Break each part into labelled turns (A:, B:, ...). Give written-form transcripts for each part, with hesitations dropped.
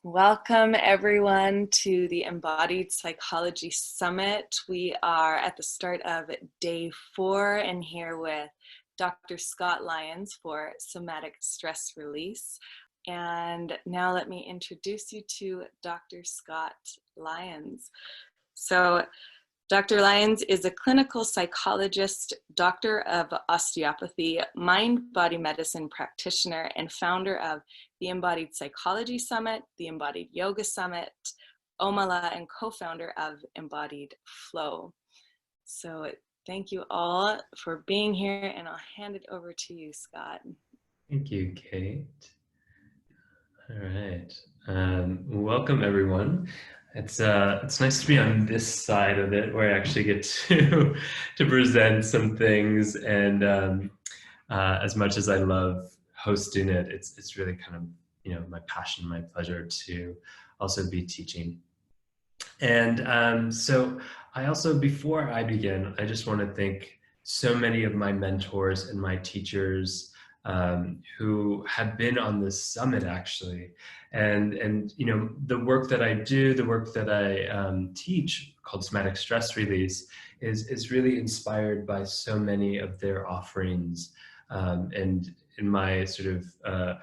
A: Welcome everyone to the Embodied Psychology Summit. We are at the start of day 4 and here with Dr. Scott Lyons for Somatic Stress Release. And now let me introduce you to Dr. Scott Lyons. So Dr. Lyons is a clinical psychologist, doctor of osteopathy, mind-body medicine practitioner, and founder of the Embodied Psychology Summit, the Embodied Yoga Summit, Omala, and co-founder of Embodied Flow. So thank you all for being here, and I'll hand it over to you, Scott.
B: Thank you, Kate. All right. Welcome, everyone. It's nice to be on this side of it, where I actually get to present some things. And as much as I love hosting it, it's really kind of my passion, my pleasure to also be teaching. And so I also, before I begin, I just want to thank so many of my mentors and my teachers who have been on this summit actually, and the work that I do, the work that I teach, called Somatic Stress Release, is really inspired by so many of their offerings, and in my sort of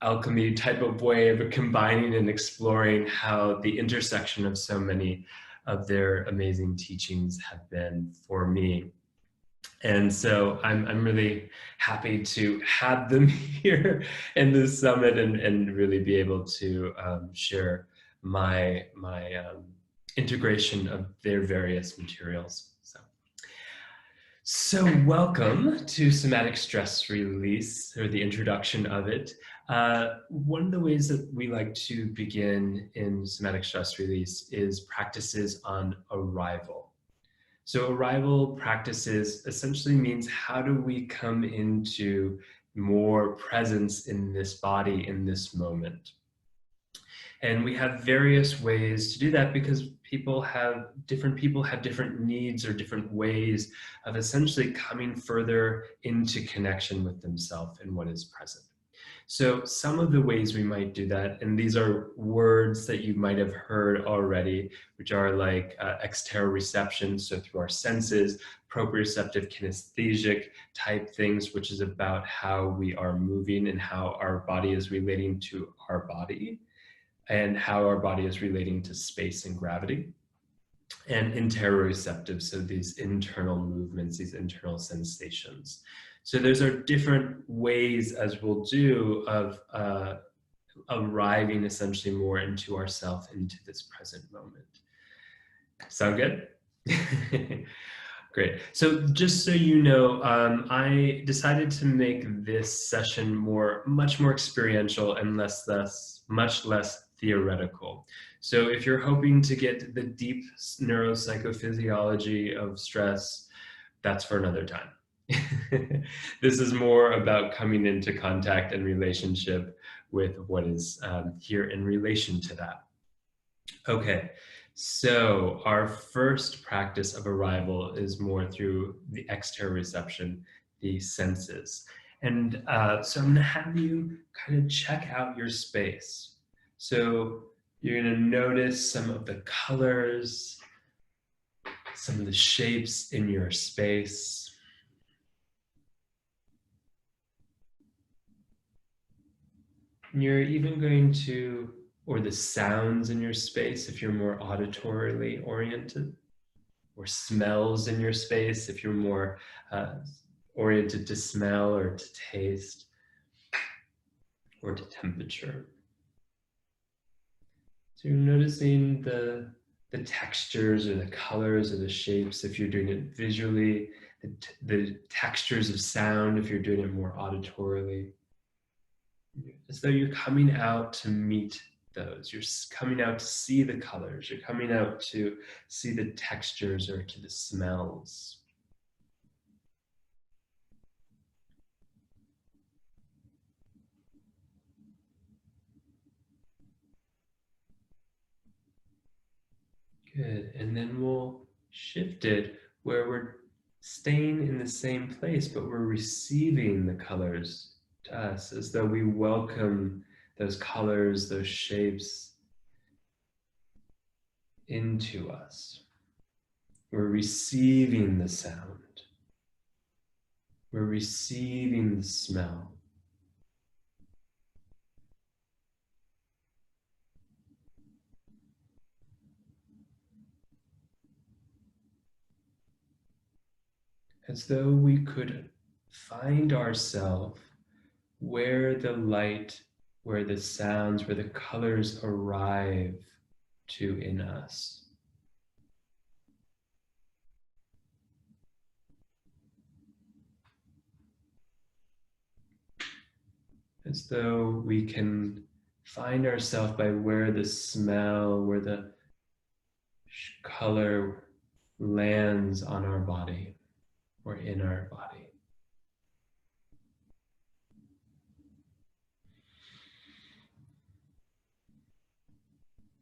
B: alchemy type of way of combining and exploring how the intersection of so many of their amazing teachings have been for me. And so I'm really happy to have them here in this summit and really be able to share my integration of their various materials. So welcome to Somatic Stress Release, or the introduction of it. One of the ways that we like to begin in Somatic Stress Release is practices on arrival. So arrival practices essentially means, how do we come into more presence in this body in this moment? And we have various ways to do that, because different people have different needs or different ways of essentially coming further into connection with themselves and what is present. So some of the ways we might do that, and these are words that you might have heard already, which are like exteroreception, so through our senses, proprioceptive kinesthesic type things, which is about how we are moving and how our body is relating to our body, and how our body is relating to space and gravity. And interoreceptive, so these internal movements, these internal sensations. So those are different ways, as we'll do, of arriving essentially more into ourself, into this present moment. Sound good? Great. So just so you know, I decided to make this session much more experiential and much less theoretical. So if you're hoping to get the deep neuropsychophysiology of stress, that's for another time. This is more about coming into contact and relationship with what is here in relation to that. Okay, so our first practice of arrival is more through the exteroreception, the senses. And so I'm going to have you kind of check out your space. So you're going to notice some of the colors, some of the shapes in your space. And you're even going to, or the sounds in your space if you're more auditorily oriented, or smells in your space if you're more oriented to smell or to taste or to temperature. So you're noticing the textures or the colors or the shapes if you're doing it visually, the textures of sound if you're doing it more auditorily. As though you're coming out to meet those. You're coming out to see the colors. You're coming out to see the textures or to the smells. Good. And then we'll shift it where we're staying in the same place, but we're receiving the colors to us, as though we welcome those colors, those shapes, into us. We're receiving the sound. We're receiving the smell. As though we could find ourselves where the light, where the sounds, where the colors arrive to in us. As though we can find ourselves by where the smell, where the color lands on our body or in our body.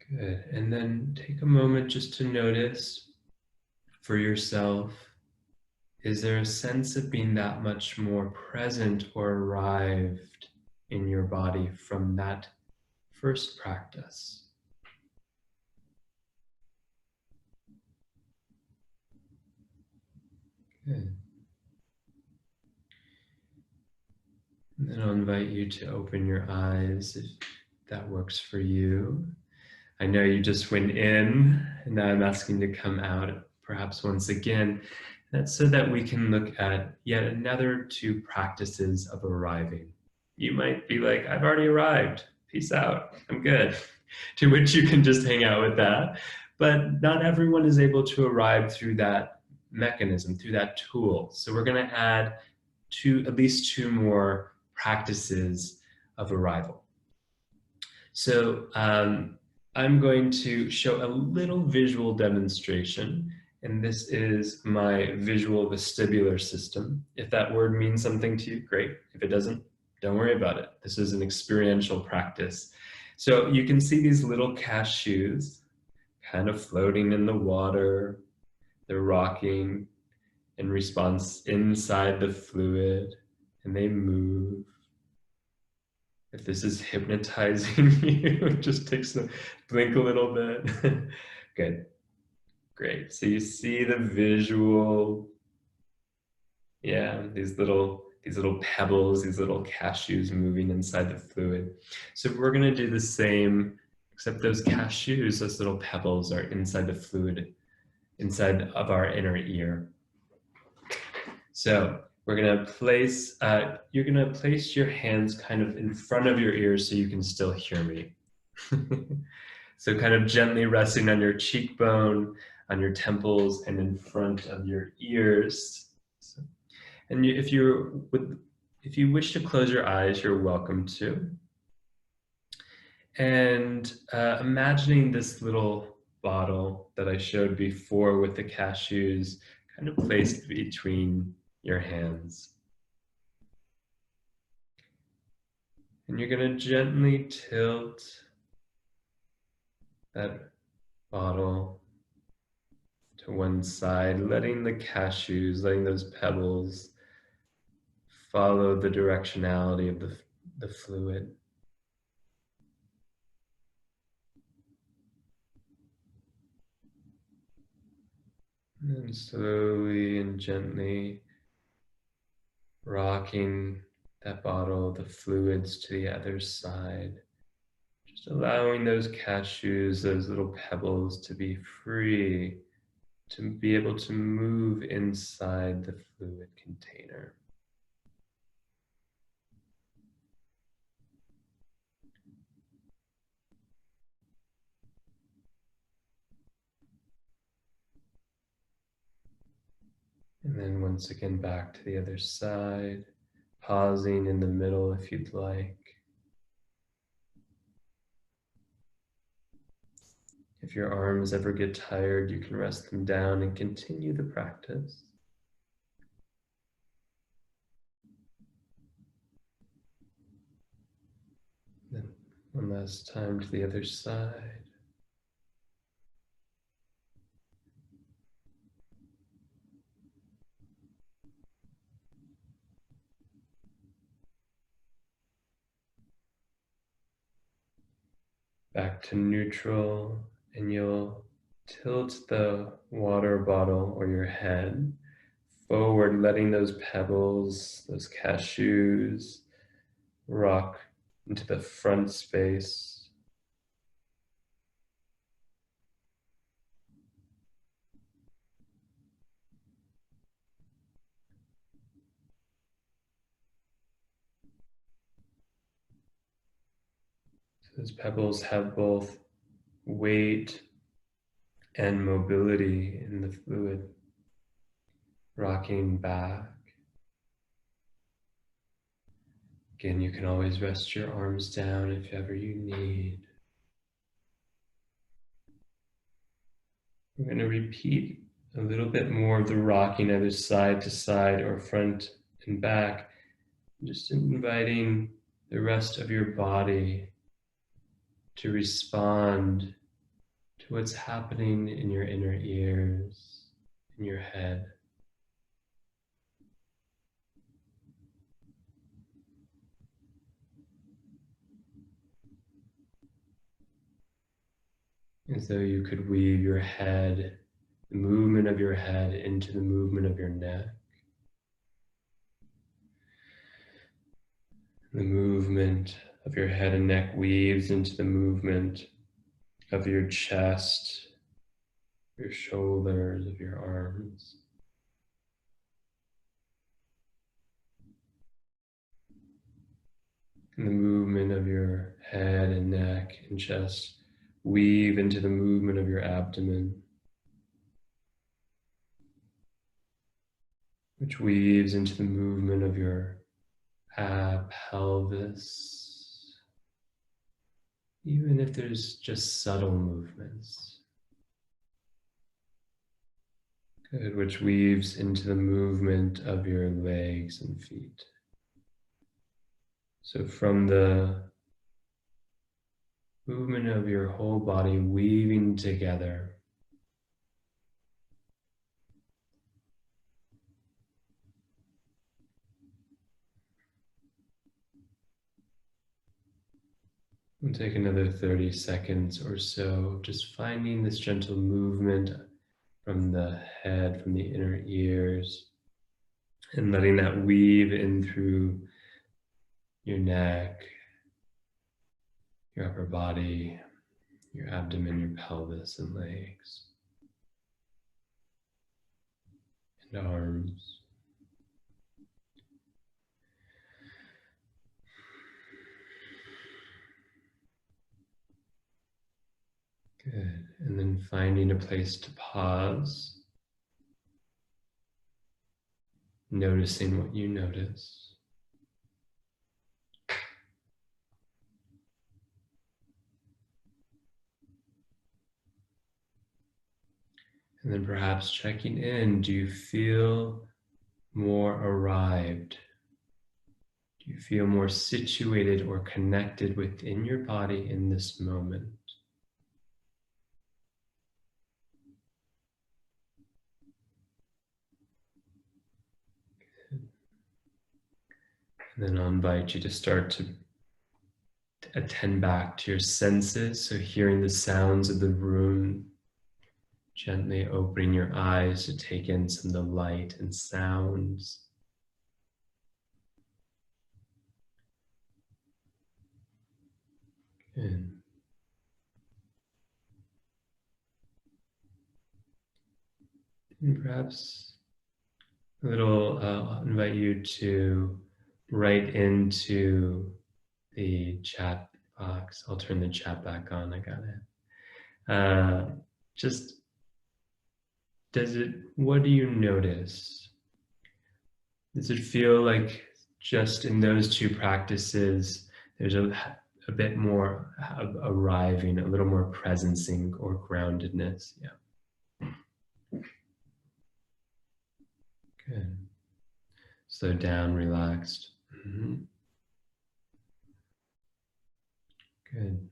B: Good. And then take a moment just to notice for yourself, is there a sense of being that much more present or arrived in your body from that first practice? Good. And then I'll invite you to open your eyes if that works for you. I know you just went in, and now I'm asking to come out perhaps once again. That's so that we can look at yet another two practices of arriving. You might be like, I've already arrived. Peace out. I'm good. To which you can just hang out with that. But not everyone is able to arrive through that mechanism, through that tool. So we're going to add at least two more practices of arrival. So I'm going to show a little visual demonstration, and this is my visual vestibular system. If that word means something to you, great. If it doesn't, don't worry about it. This is an experiential practice. So you can see these little cashews kind of floating in the water. They're rocking in response inside the fluid, and they move. If this is hypnotizing you, just blink a little bit. Good, great. So you see the visual, yeah, these little pebbles, these little cashews moving inside the fluid. So we're gonna do the same, except those cashews, those little pebbles are inside the fluid, inside of our inner ear. So we're gonna place, you're gonna place your hands kind of in front of your ears so you can still hear me. So kind of gently resting on your cheekbone, on your temples, and in front of your ears. So, and if you wish to close your eyes, you're welcome to. And imagining this little bottle that I showed before with the cashews kind of placed between your hands. And you're going to gently tilt that bottle to one side, letting the cashews, letting those pebbles follow the directionality of the fluid. And then slowly and gently rocking that bottle, the fluids to the other side. Just allowing those cashews, those little pebbles to be free, to be able to move inside the fluid container. And then once again back to the other side, pausing in the middle if you'd like. If your arms ever get tired, you can rest them down and continue the practice. Then one last time to the other side. Back to neutral, and you'll tilt the water bottle or your head forward, letting those pebbles, those cashews, rock into the front space. So those pebbles have both weight and mobility in the fluid, rocking back. Again, you can always rest your arms down if ever you need. We're going to repeat a little bit more of the rocking, either side to side or front and back. Just inviting the rest of your body to respond to what's happening in your inner ears, in your head. As though you could weave your head, the movement of your head into the movement of your neck. The movement of your head and neck weaves into the movement of your chest, your shoulders, of your arms. And the movement of your head and neck and chest weave into the movement of your abdomen, which weaves into the movement of your pelvis, even if there's just subtle movements. Good, which weaves into the movement of your legs and feet. So from the movement of your whole body weaving together, we'll take another 30 seconds or so, just finding this gentle movement from the head, from the inner ears, and letting that weave in through your neck, your upper body, your abdomen, your pelvis and legs, and arms. Good. And then finding a place to pause, noticing what you notice. And then perhaps checking in, do you feel more arrived? Do you feel more situated or connected within your body in this moment? And then I'll invite you to start to attend back to your senses. So hearing the sounds of the room, gently opening your eyes to take in some of the light and sounds. Good. And perhaps I'll invite you to write into the chat box. I'll turn the chat back on, I got it. Just, what do you notice? Does it feel like just in those two practices, there's a bit more of arriving, a little more presencing or groundedness? Yeah. Good. Slow down, relaxed. Mm-hmm. Good.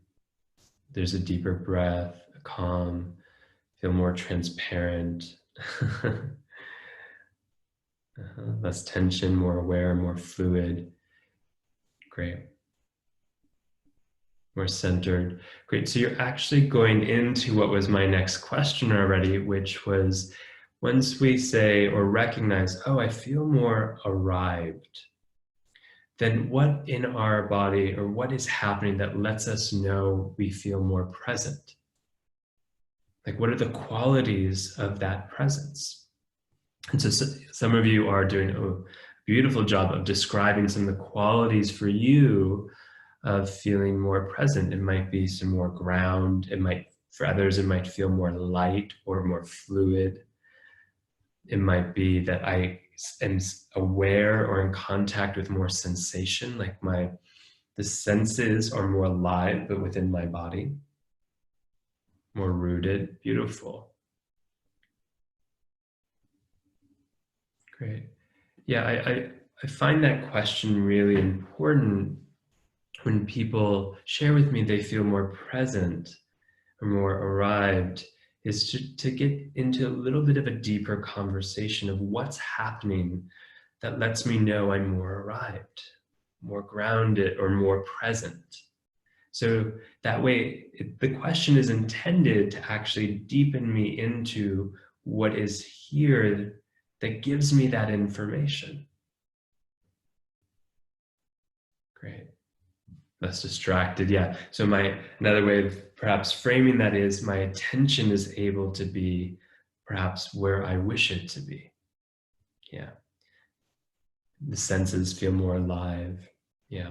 B: There's a deeper breath, a calm, feel more transparent. Less tension, more aware, more fluid. Great. more centered. Great. So you're actually going into what was my next question already, which was once we say or recognize, oh, I feel more arrived, then what in our body or what is happening that lets us know we feel more present? Like, what are the qualities of that presence? And so some of you are doing a beautiful job of describing some of the qualities for you of feeling more present. It might be some more ground. It might, for others, it might feel more light or more fluid. It might be that I am aware or in contact with more sensation, like the senses are more alive, but within my body, more rooted. Beautiful. Great. Yeah, I find that question really important when people share with me they feel more present or more arrived, is to get into a little bit of a deeper conversation of what's happening that lets me know I'm more arrived, more grounded, or more present. So that way, the question is intended to actually deepen me into what is here that gives me that information. Great. Less distracted, yeah. So another way of perhaps framing that is my attention is able to be perhaps where I wish it to be. Yeah. The senses feel more alive. Yeah.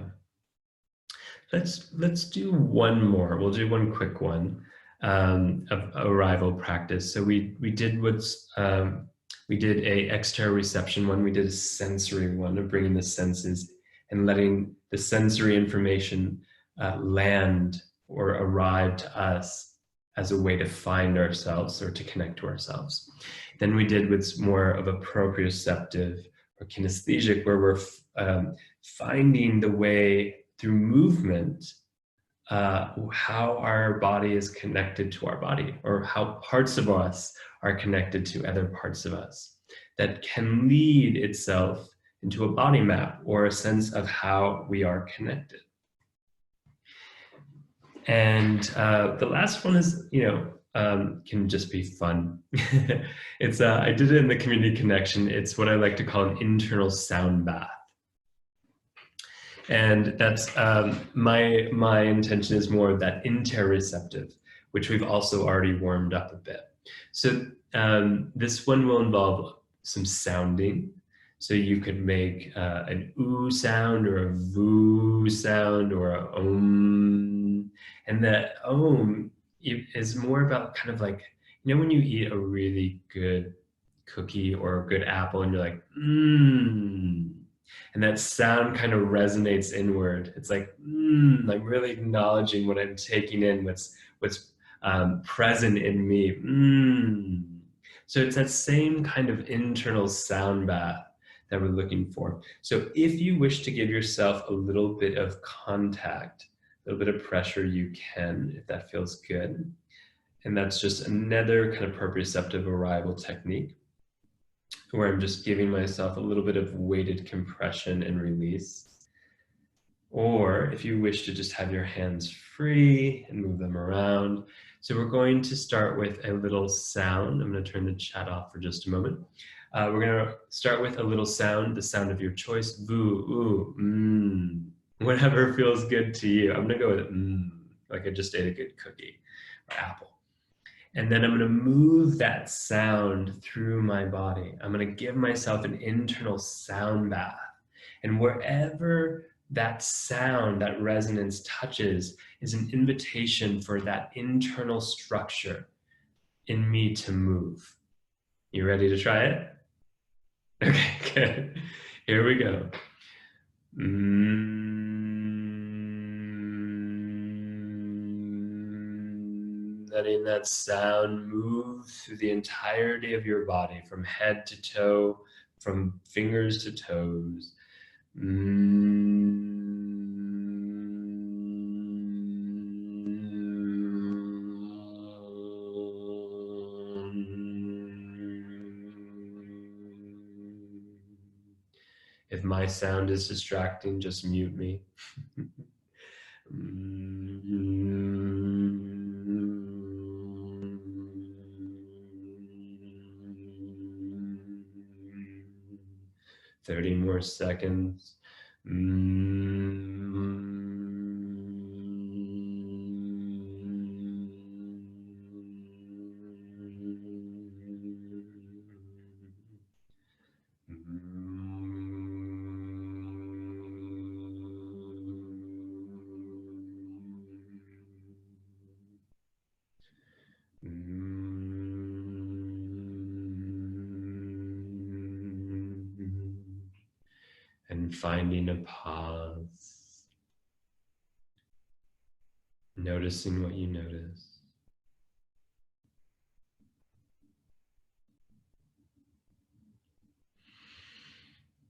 B: Let's do one more. We'll do one quick one of arrival practice. So we did we did a exteroreception one. We did a sensory one of bringing the senses and letting the sensory information land or arrive to us as a way to find ourselves or to connect to ourselves. Then we did what's more of a proprioceptive or kinesthesic, where we're finding the way through movement, how our body is connected to our body, or how parts of us are connected to other parts of us, that can lead itself into a body map or a sense of how we are connected. And the last one is, can just be fun. It's I did it in the community connection. It's what I like to call an internal sound bath. And that's my intention is more of that interoceptive, which we've also already warmed up a bit. So this one will involve some sounding. So you could make an oo sound or a voo sound or a om. And the om is more about kind of like, when you eat a really good cookie or a good apple and you're like, mmm. And that sound kind of resonates inward. It's like, I'm really acknowledging what I'm taking in, what's present in me. So it's that same kind of internal sound bath that we're looking for. So if you wish to give yourself a little bit of contact, a little bit of pressure, you can, if that feels good. And that's just another kind of proprioceptive arrival technique, where I'm just giving myself a little bit of weighted compression and release. Or if you wish to just have your hands free and move them around. So we're going to start with a little sound. I'm going to turn the chat off for just a moment. We're going to start with a little sound, the sound of your choice. Boo, ooh, whatever feels good to you. I'm going to go with like I just ate a good cookie or apple. And then I'm going to move that sound through my body. I'm going to give myself an internal sound bath. And wherever that sound, that resonance touches, is an invitation for that internal structure in me to move. You ready to try it? Okay, good. Here we go. Letting that sound move through the entirety of your body, from head to toe, from fingers to toes. If my sound is distracting, just mute me. 30 more seconds. And finding a pause, noticing what you notice.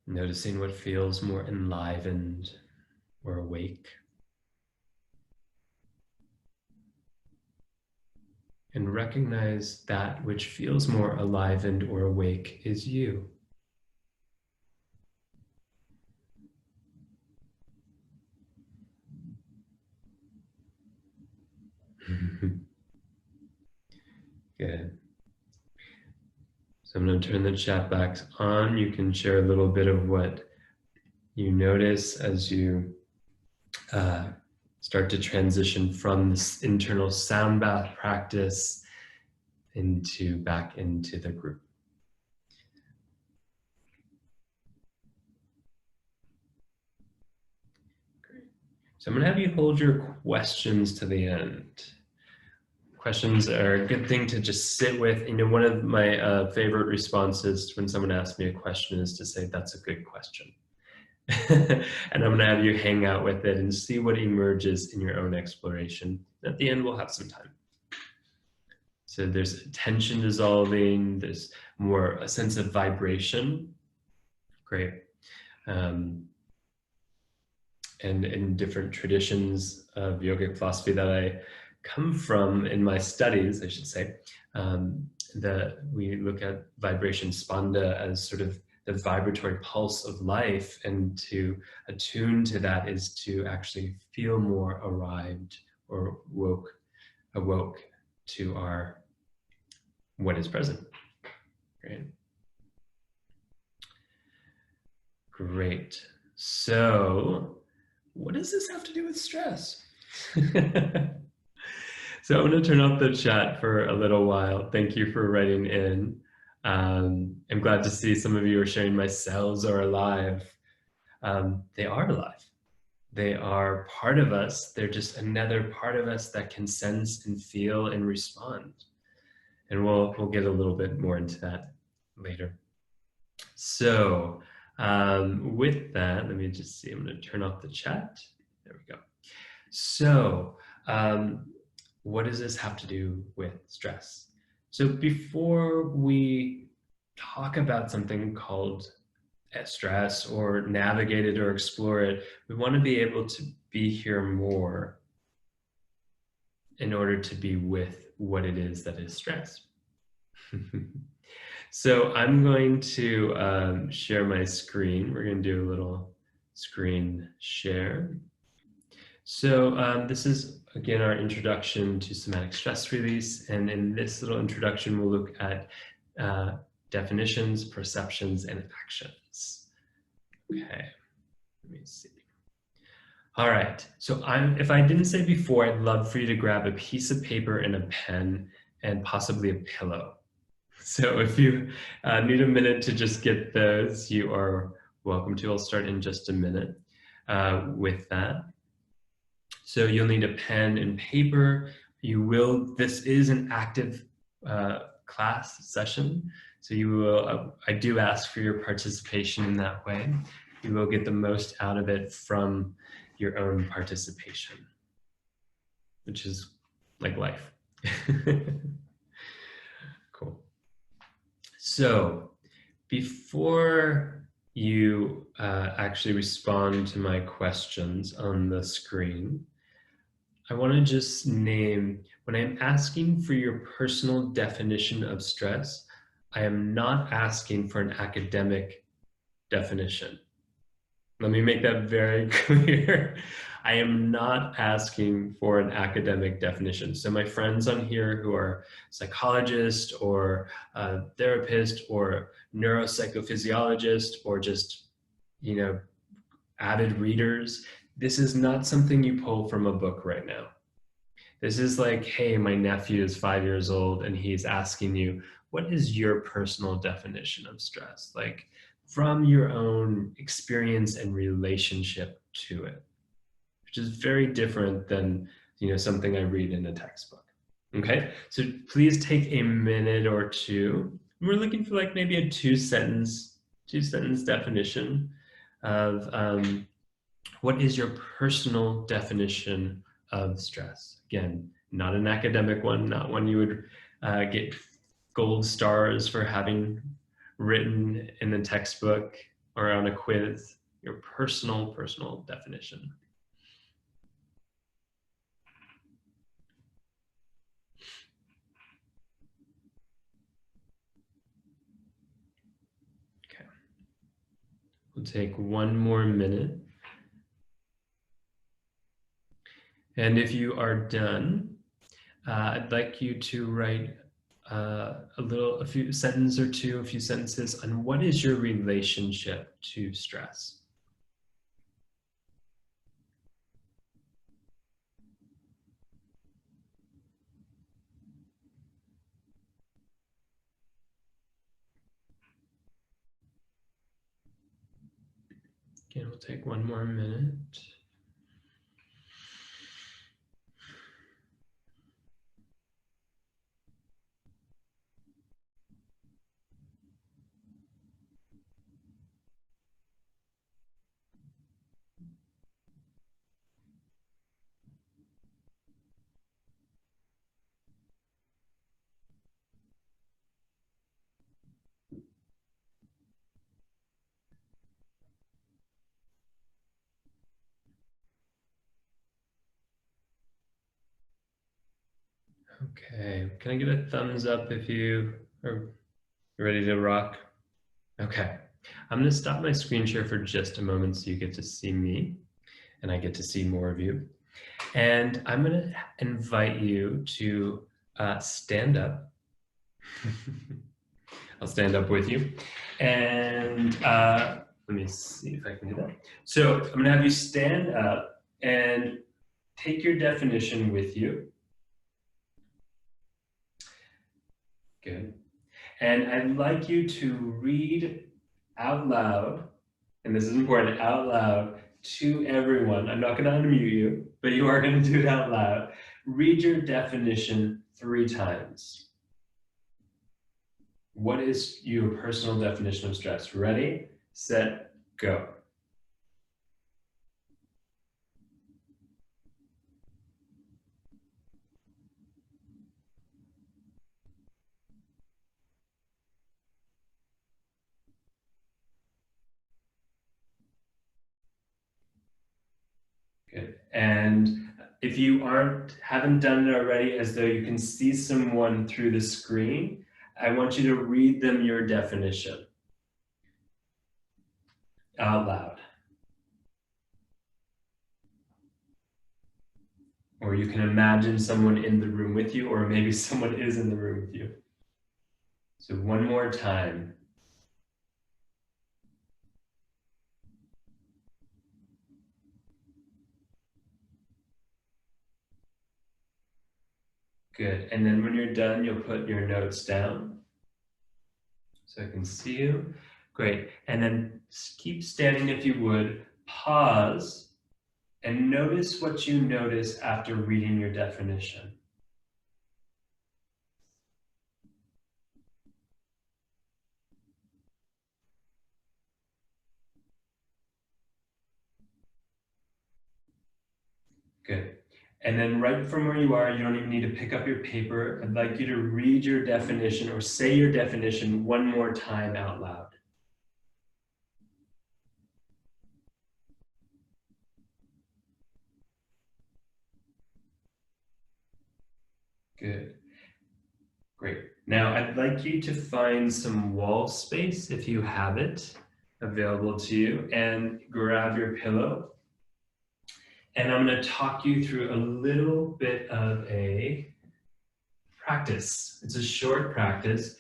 B: Noticing what feels more enlivened or awake. And recognize that which feels more enlivened or awake is you. Good. So I'm going to turn the chat back on. You can share a little bit of what you notice as you start to transition from this internal sound bath practice back into the group. Great. So I'm going to have you hold your questions to the end. Questions are a good thing to just sit with. You know, one of my favorite responses when someone asks me a question is to say, "That's a good question." And I'm going to have you hang out with it and see what emerges in your own exploration. At the end, we'll have some time. So there's tension dissolving, there's more a sense of vibration. Great. And in different traditions of yogic philosophy that I come from in my studies, I should say, that we look at vibration spanda as sort of the vibratory pulse of life, and to attune to that is to actually feel more arrived or awoke to our what is present. Great. Great. So what does this have to do with stress? So I'm going to turn off the chat for a little while. Thank you for writing in. I'm glad to see some of you are sharing my cells are alive. They are alive. They are part of us. They're just another part of us that can sense and feel and respond. And we'll get a little bit more into that later. So with that, let me just see. I'm going to turn off the chat. There we go. So what does this have to do with stress? So before we talk about something called stress or navigate it or explore it, we want to be able to be here more in order to be with what it is that is stress. So I'm going to share my screen. We're going to do a little screen share. So this is, again, our introduction to somatic stress release. And in this little introduction, we'll look at definitions, perceptions, and actions. Okay, let me see. All right, so if I didn't say before, I'd love for you to grab a piece of paper and a pen and possibly a pillow. So if you need a minute to just get those, you are welcome to. I'll start in just a minute with that. So you'll need a pen and paper. This is an active class session. So you will, I do ask for your participation in that way. You will get the most out of it from your own participation, which is like life. Cool. So before you actually respond to my questions on the screen, I want to just name, when I'm asking for your personal definition of stress, I am not asking for an academic definition. Let me make that very clear. I am not asking for an academic definition. So my friends on here who are psychologists or therapists or neuropsychophysiologists or just avid readers, this is not something you pull from a book right now. This is like, hey, my nephew is 5 years old and he's asking you, what is your personal definition of stress? Like from your own experience and relationship to it, which is very different than, something I read in a textbook. Okay, so please take a minute or two. We're looking for like maybe a two-sentence definition of what is your personal definition of stress? Again, not an academic one, not one you would get gold stars for having written in the textbook or on a quiz. Your personal definition. Okay. We'll take one more minute. And if you are done, I'd like you to write a few sentences on what is your relationship to stress. Again, we'll take one more minute. Okay, can I get a thumbs up if you are ready to rock? Okay, I'm gonna stop my screen share for just a moment so you get to see me and I get to see more of you. And I'm gonna invite you to stand up. I'll stand up with you. And let me see if I can do that. So I'm gonna have you stand up and take your definition with you. Good. And I'd like you to read out loud, and this is important, out loud to everyone. I'm not going to unmute you, but you are going to do it out loud. Read your definition 3 times. What is your personal definition of stress? Ready, set, go. Good. And if you haven't done it already, as though you can see someone through the screen, I want you to read them your definition out loud. Or you can imagine someone in the room with you, or maybe someone is in the room with you. So one more time. Good. And then when you're done, you'll put your notes down so I can see you. Great. And then keep standing if you would. Pause and notice what you notice after reading your definition. Good. And then right from where you are, you don't even need to pick up your paper. I'd like you to read your definition or say your definition one more time out loud. Good. Great. Now I'd like you to find some wall space, if you have it available to you, and grab your pillow. And I'm going to talk you through a little bit of a practice. It's a short practice.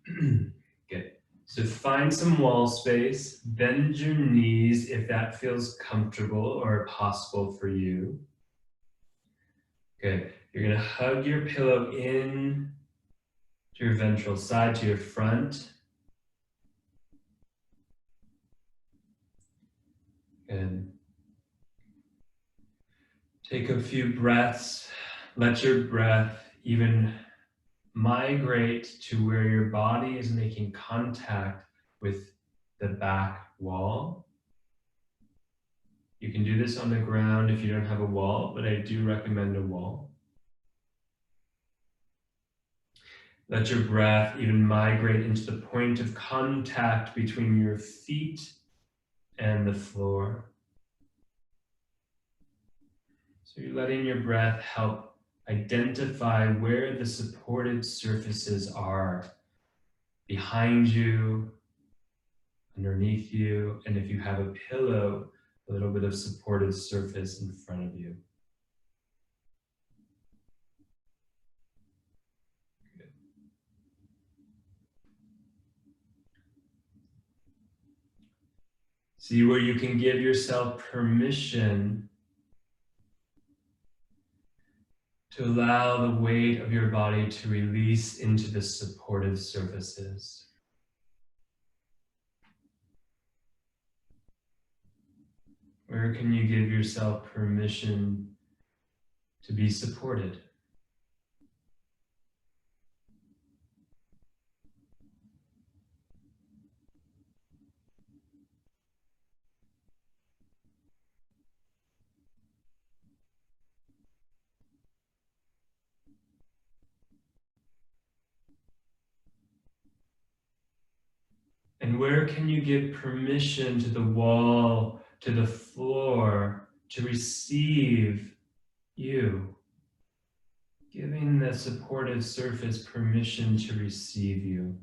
B: Good. So find some wall space, bend your knees if that feels comfortable or possible for you. Good. You're going to hug your pillow in to your ventral side, to your front. Good. Take a few breaths. Let your breath even migrate to where your body is making contact with the back wall. You can do this on the ground if you don't have a wall, but I do recommend a wall. Let your breath even migrate into the point of contact between your feet and the floor. So you're letting your breath help identify where the supported surfaces are behind you, underneath you, and if you have a pillow, a little bit of supported surface in front of you. Good. See where you can give yourself permission to allow the weight of your body to release into the supportive surfaces. Where can you give yourself permission to be supported? And where can you give permission to the wall, to the floor, to receive you? Giving the supportive surface permission to receive you.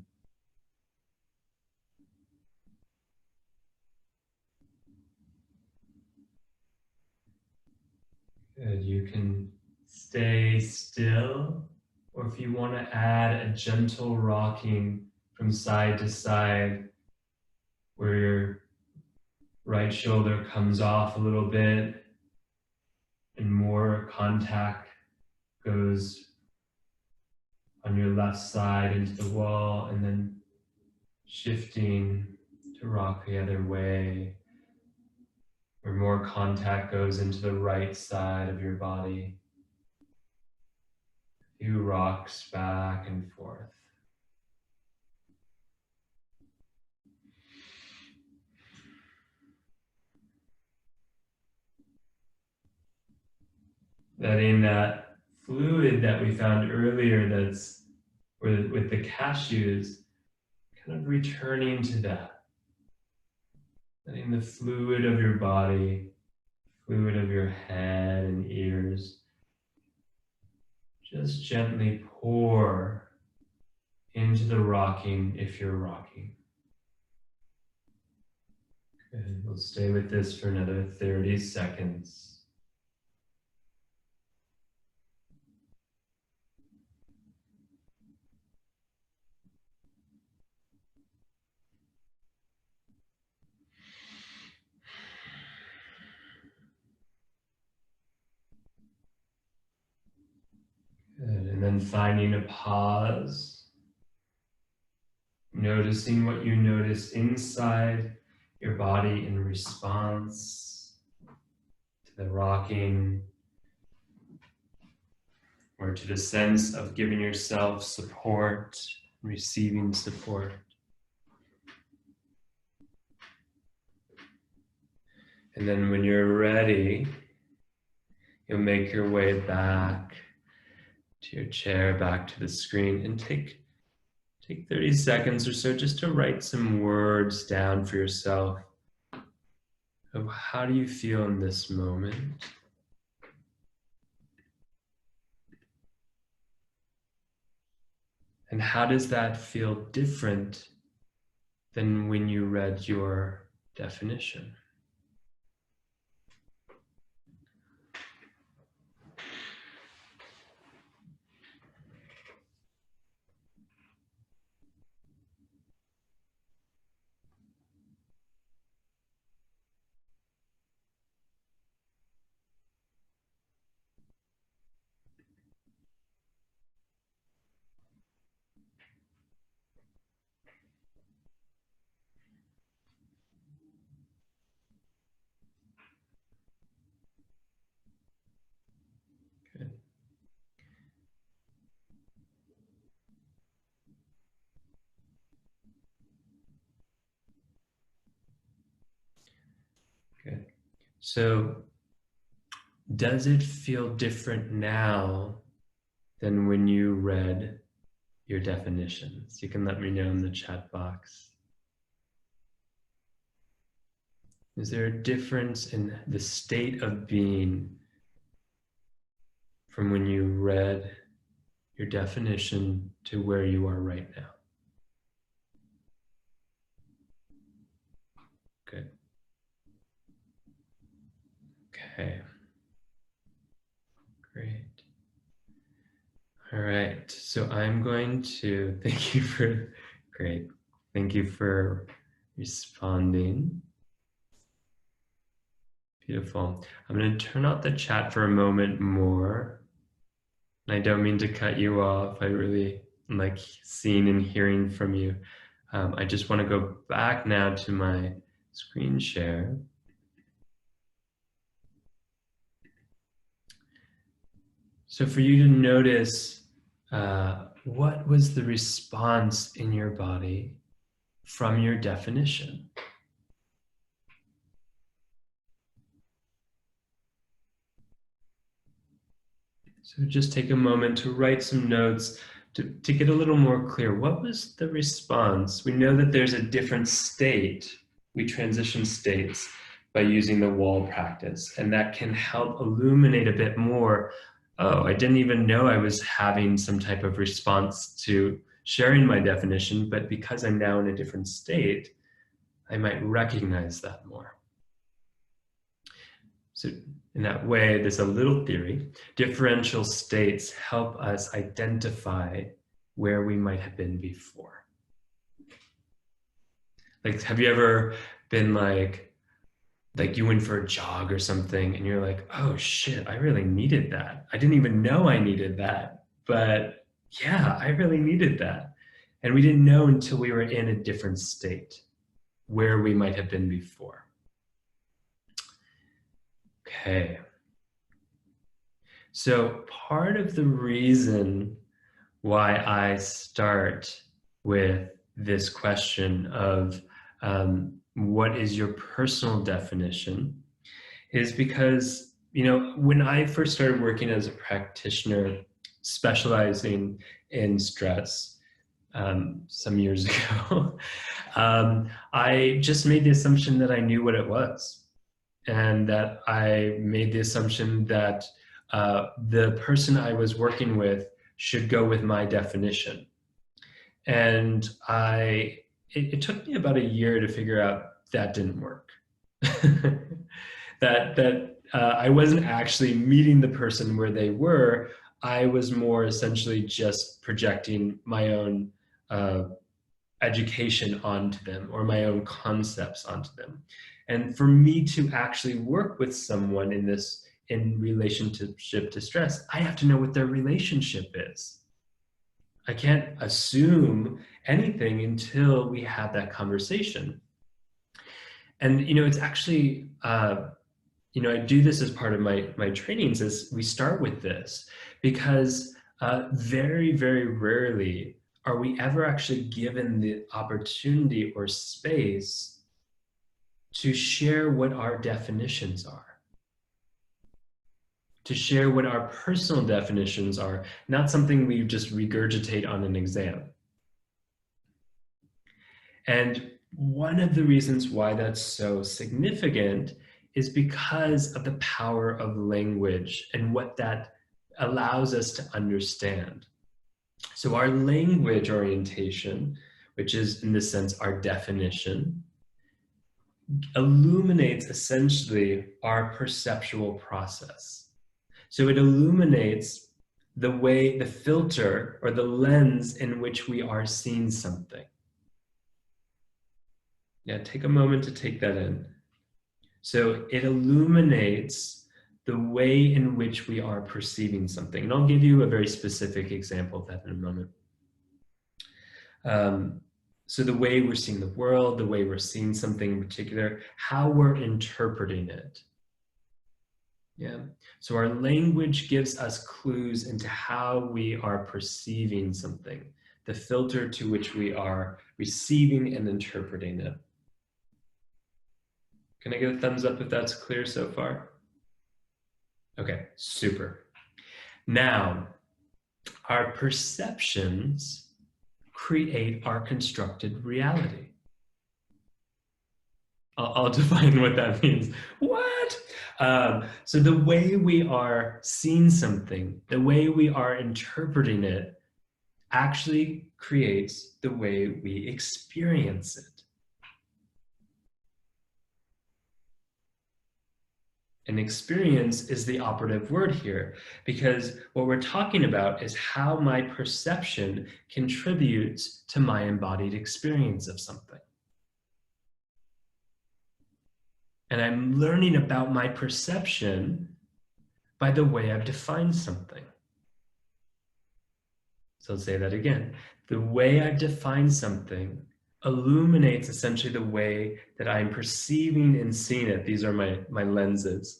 B: Good. You can stay still, or if you want to add a gentle rocking from side to side, where your right shoulder comes off a little bit and more contact goes on your left side into the wall, and then shifting to rock the other way, where more contact goes into the right side of your body. A few rocks back and forth. Letting that fluid that we found earlier that's with the cashews, kind of returning to that. Letting the fluid of your body, fluid of your head and ears, just gently pour into the rocking if you're rocking. Good. We'll stay with this for another 30 seconds. Good. And then finding a pause, noticing what you notice inside your body in response to the rocking, or to the sense of giving yourself support, receiving support. And then when you're ready, you'll make your way back to your chair, back to the screen, and take 30 seconds or so just to write some words down for yourself of how do you feel in this moment. And how does that feel different than when you read your definition? Good. So does it feel different now than when you read your definitions? You can let me know in the chat box. Is there a difference in the state of being from when you read your definition to where you are right now? Good. Okay. Great. All right. So I'm going to thank you for, great. Thank you for responding. Beautiful. I'm going to turn off the chat for a moment more. And I don't mean to cut you off. I really like seeing and hearing from you. I just want to go back now to my screen share. So for you to notice what was the response in your body from your definition. So just take a moment to write some notes to get a little more clear. What was the response? We know that there's a different state. We transition states by using the wall practice, and that can help illuminate a bit more. Oh, I didn't even know I was having some type of response to sharing my definition, but because I'm now in a different state, I might recognize that more. So in that way, there's a little theory. Differential states help us identify where we might have been before. Like, have you ever been like you went for a jog or something and you're like, oh shit, I really needed that. I didn't even know I needed that, but yeah, I really needed that. And we didn't know until we were in a different state where we might have been before. Okay. So part of the reason why I start with this question of what is your personal definition is because, you know, when I first started working as a practitioner specializing in stress some years ago, I just made the assumption that I knew what it was, and that I made the assumption that the person I was working with should go with my definition. And it took me about a year to figure out that didn't work. that I wasn't actually meeting the person where they were. I was more essentially just projecting my own education onto them or my own concepts onto them. And for me to actually work with someone in relationship to stress, I have to know what their relationship is. I can't assume anything until we have that conversation. And, you know, it's actually, you know, I do this as part of my trainings is we start with this because very, very rarely are we ever actually given the opportunity or space to share what our definitions are, to share what our personal definitions are, not something we just regurgitate on an exam. And one of the reasons why that's so significant is because of the power of language and what that allows us to understand. So our language orientation, which is in this sense our definition, illuminates essentially our perceptual process. So it illuminates the way, the filter or the lens in which we are seeing something. Yeah, take a moment to take that in. So it illuminates the way in which we are perceiving something. And I'll give you a very specific example of that in a moment. So the way we're seeing the world, the way we're seeing something in particular, how we're interpreting it. Yeah. So our language gives us clues into how we are perceiving something, the filter to which we are receiving and interpreting it. Can I get a thumbs up if that's clear so far? Okay, super. Now, our perceptions create our constructed reality. I'll define what that means. What? So the way we are seeing something, the way we are interpreting it, actually creates the way we experience it. And experience is the operative word here, because what we're talking about is how my perception contributes to my embodied experience of something. And I'm learning about my perception by the way I've defined something. So I'll say that again. The way I've defined something illuminates essentially the way that I'm perceiving and seeing it. These are my lenses,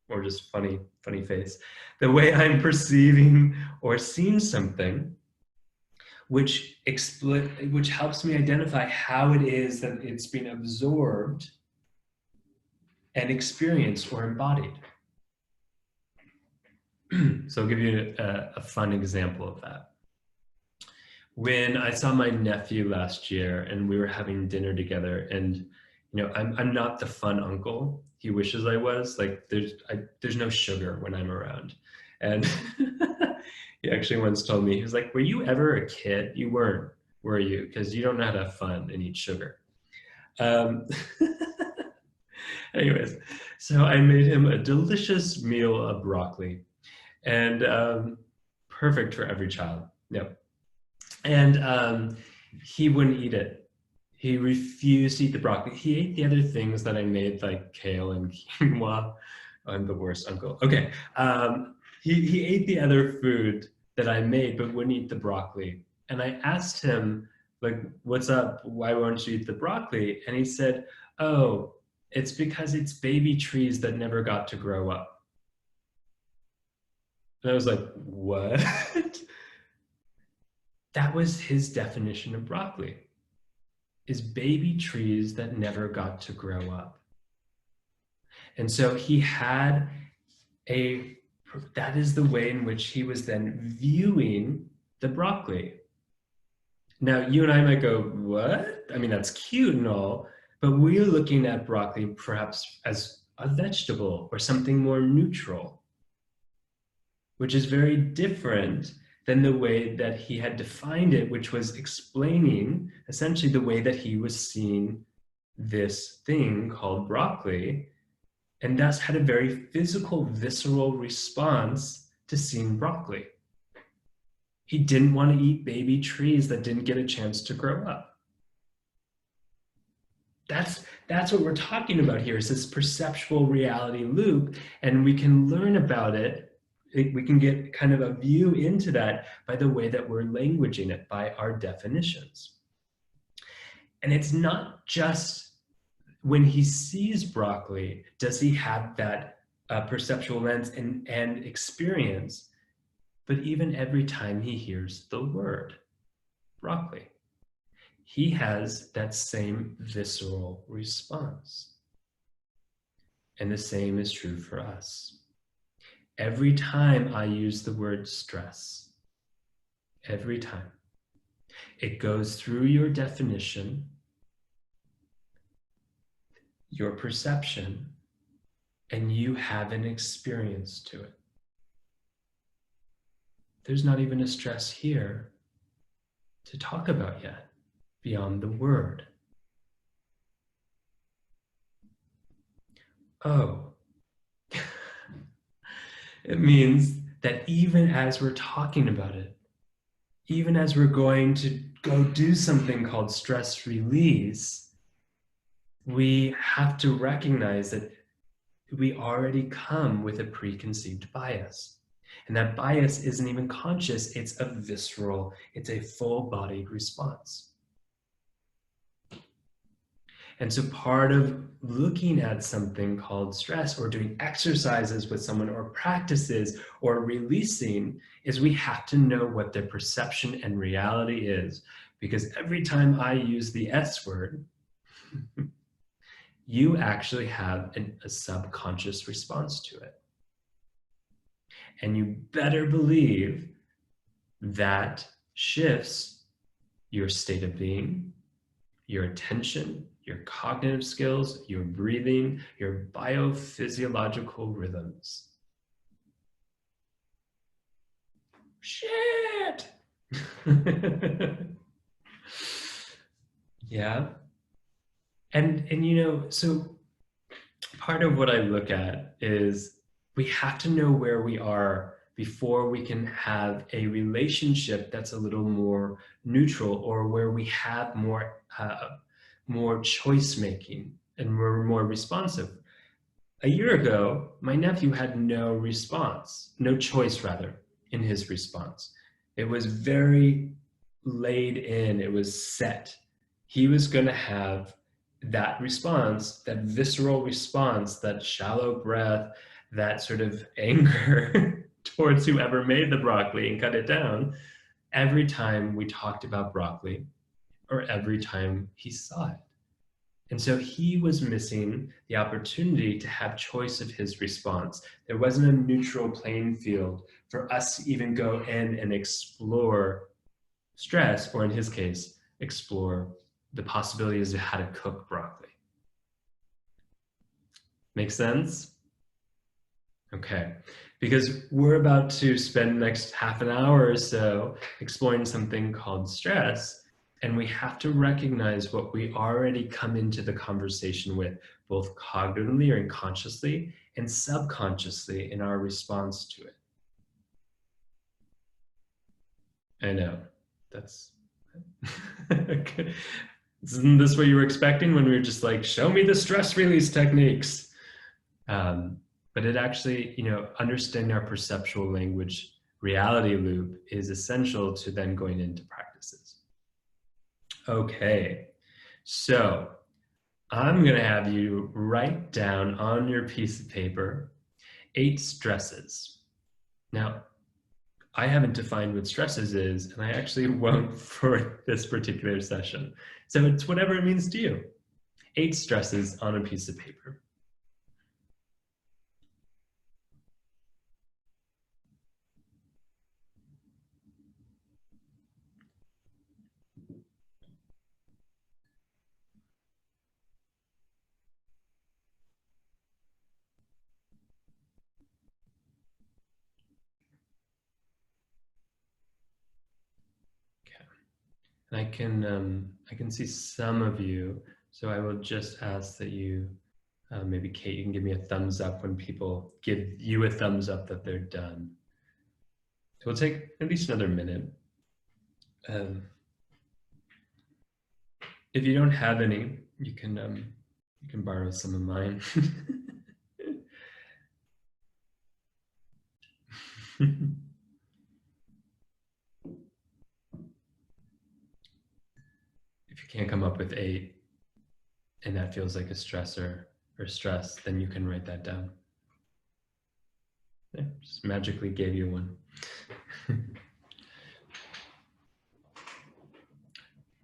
B: or just funny face. The way I'm perceiving or seeing something, which helps me identify how it is that it's being absorbed and experienced or embodied. So I'll give you a fun example of that. When I saw my nephew last year and we were having dinner together, and I'm not the fun uncle he wishes I was. Like there's no sugar when I'm around. And he actually once told me, he was like, "Were you ever a kid? You weren't, were you? Because you don't know how to have fun and eat sugar." Anyways, so I made him a delicious meal of broccoli, and perfect for every child. Yep. And he wouldn't eat it. He refused to eat the broccoli. He ate the other things that I made, like kale and quinoa. I'm the worst uncle. Okay. He ate the other food that I made, but wouldn't eat the broccoli. And I asked him, like, "What's up? Why won't you eat the broccoli?" And he said, "Oh, it's because it's baby trees that never got to grow up." And I was like, "What?" That was his definition of broccoli, is baby trees that never got to grow up. And so he had that is the way in which he was then viewing the broccoli. Now, you and I might go, "What? I mean, that's cute and all," but we're looking at broccoli perhaps as a vegetable or something more neutral, which is very different than the way that he had defined it, which was explaining essentially the way that he was seeing this thing called broccoli, and thus had a very physical, visceral response to seeing broccoli. He didn't want to eat baby trees that didn't get a chance to grow up. That's what we're talking about here, is this perceptual reality loop, and we can learn about it. We can get kind of a view into that by the way that we're languaging it, by our definitions. And it's not just when he sees broccoli does he have that perceptual lens and experience, but even every time he hears the word broccoli, he has that same visceral response. And the same is true for us. Every time I use the word stress, every time, it goes through your definition, your perception, and you have an experience to it. There's not even a stress here to talk about yet, beyond the word. Oh. It means that even as we're talking about it, even as we're going to go do something called stress release, we have to recognize that we already come with a preconceived bias. And that bias isn't even conscious, it's a visceral, it's a full-bodied response. And so part of looking at something called stress, or doing exercises with someone, or practices, or releasing, is we have to know what their perception and reality is. Because every time I use the S word, you actually have a subconscious response to it. And you better believe that shifts your state of being, your attention, your cognitive skills, your breathing, your biophysiological rhythms. Shit! Yeah. And you know, so part of what I look at is we have to know where we are before we can have a relationship that's a little more neutral, or where we have more choice making and we're more responsive. A year ago, my nephew had no response, no choice rather, in his response. It was very laid in, it was set. He was going to have that response, that visceral response, that shallow breath, that sort of anger towards whoever made the broccoli and cut it down every time we talked about broccoli or every time he saw it. And so he was missing the opportunity to have choice of his response. There wasn't a neutral playing field for us to even go in and explore stress, or in his case, explore the possibilities of how to cook broccoli. Make sense? Okay, because we're about to spend the next half an hour or so exploring something called stress, and we have to recognize what we already come into the conversation with, both cognitively or unconsciously and subconsciously in our response to it. I know, that's... Isn't this what you were expecting when we were just like, show me the stress release techniques? But it actually, you know, understanding our perceptual language reality loop is essential to then going into practices. Okay, so I'm going to have you write down on your piece of paper 8 stresses. Now, I haven't defined what stresses is, and I actually won't for this particular session. So it's whatever it means to you. 8 stresses on a piece of paper. And I can see some of you, so I will just ask that you, maybe Kate, you can give me a thumbs up when people give you a thumbs up that they're done. It will take at least another minute. If you don't have any, you can borrow some of mine. If you can't come up with 8, and that feels like a stressor or stress, then you can write that down. Yeah, just magically gave you one.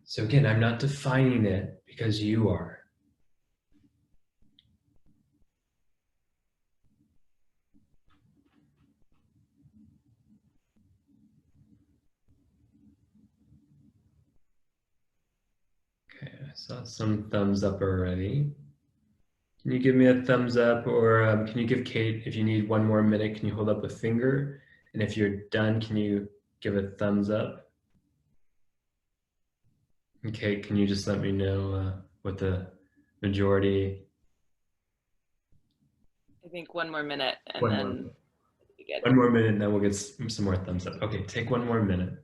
B: So again, I'm not defining it because you are. Okay, I saw some thumbs up already. Can you give me a thumbs up, or can you give Kate, if you need one more minute, can you hold up a finger? And if you're done, can you give a thumbs up? Okay, can you just let me know what the majority?
A: I think one more minute and
B: One
A: then
B: more,
A: we get
B: one more minute, and then we'll get some more thumbs up. Okay, take one more minute.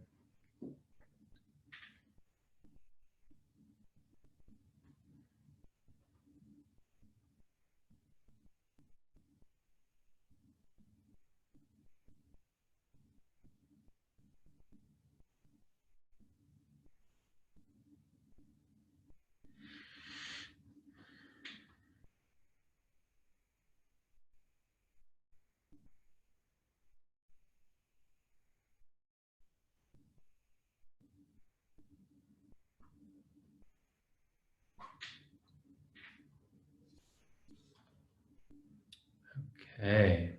B: Okay.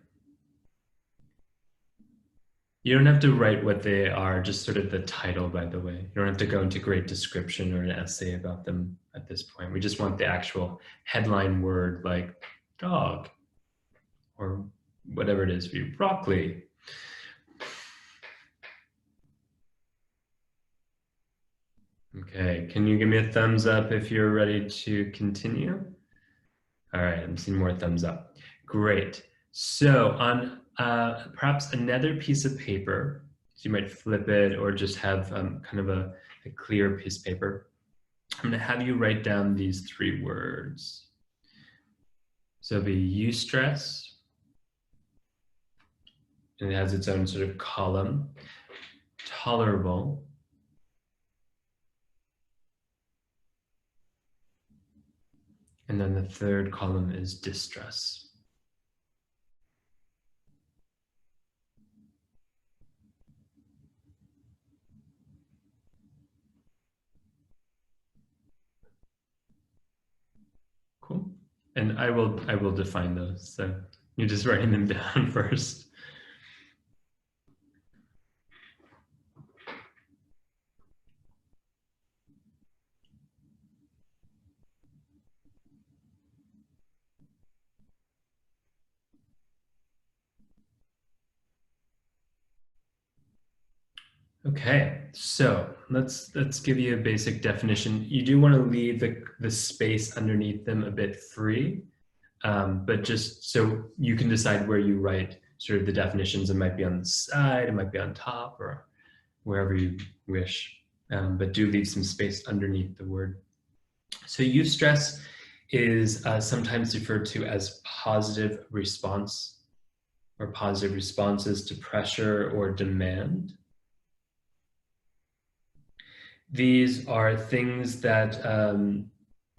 B: You don't have to write what they are, just sort of the title, by the way. You don't have to go into great description or an essay about them at this point. We just want the actual headline word like dog or whatever it is for you, broccoli. Okay, can you give me a thumbs up if you're ready to continue? All right, I'm seeing more thumbs up. Great. So on perhaps another piece of paper, so you might flip it or just have kind of a clear piece of paper. I'm going to have you write down these 3 words. So it'll be eustress, and it has its own sort of column. Tolerable, and then the 3rd column is distress. Cool. And I will define those. So you're just writing them down first. Okay, so let's give you a basic definition. You do want to leave the space underneath them a bit free, but just so you can decide where you write sort of the definitions. It might be on the side, it might be on top, or wherever you wish, but do leave some space underneath the word. So eustress is sometimes referred to as positive response or positive responses to pressure or demand. These are things that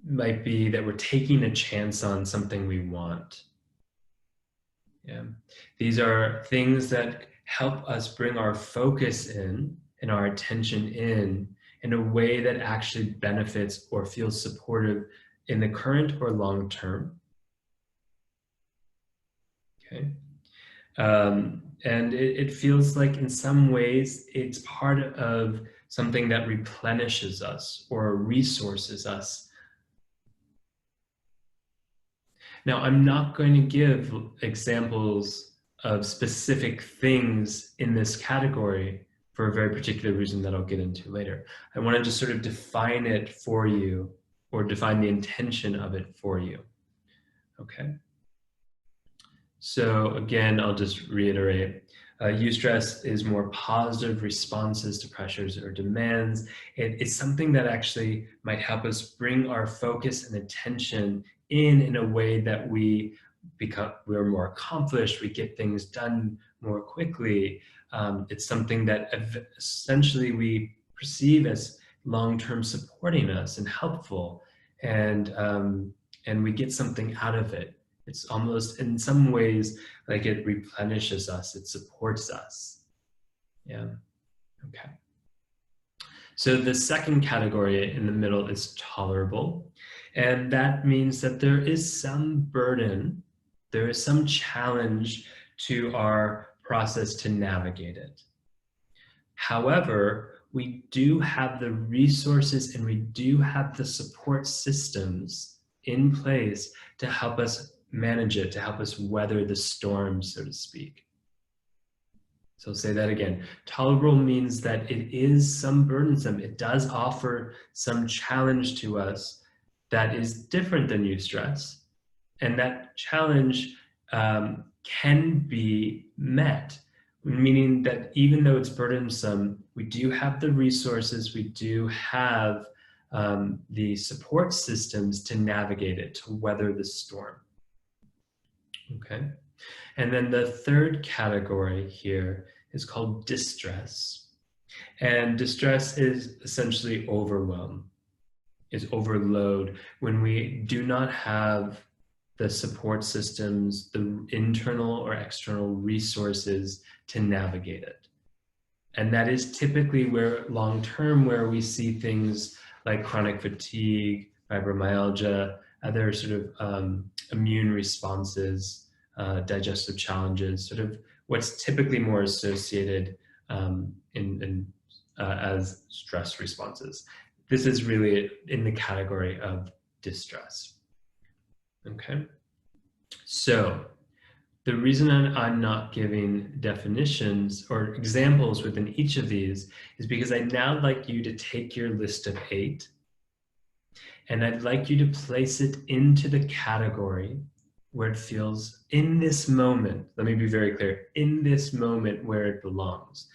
B: might be that we're taking a chance on something we want. Yeah. These are things that help us bring our focus in and our attention in a way that actually benefits or feels supportive in the current or long term. Okay. And it feels like in some ways it's part of something that replenishes us or resources us. Now, I'm not going to give examples of specific things in this category for a very particular reason that I'll get into later. I want to just sort of define it for you or define the intention of it for you. Okay. So again, I'll just reiterate, eustress is more positive responses to pressures or demands. It's something that actually might help us bring our focus and attention in a way that we're more accomplished, we get things done more quickly. It's something that essentially we perceive as long-term supporting us and helpful, and we get something out of it. It's almost, in some ways, like it replenishes us, it supports us. Yeah, okay. So the second category in the middle is tolerable. And that means that there is some burden, there is some challenge to our process to navigate it. However, we do have the resources and we do have the support systems in place to help us manage it, to help us weather the storm, so to speak. So I'll say that again. Tolerable means that it is some burdensome. It does offer some challenge to us that is different than eustress. And that challenge can be met, meaning that even though it's burdensome, we do have the resources, we do have the support systems to navigate it, to weather the storm. Okay. And then the third category here is called distress. And distress is essentially overwhelm, is overload, when we do not have the support systems, the internal or external resources to navigate it. And that is typically where long-term, where we see things like chronic fatigue, fibromyalgia, other sort of immune responses digestive challenges, sort of what's typically more associated as stress responses. This is really in the category of distress. Okay, so the reason I'm not giving definitions or examples within each of these is because I'd now like you to take your list of 8 and I'd like you to place it into the category where it feels in this moment. Let me be very clear, in this moment where it belongs.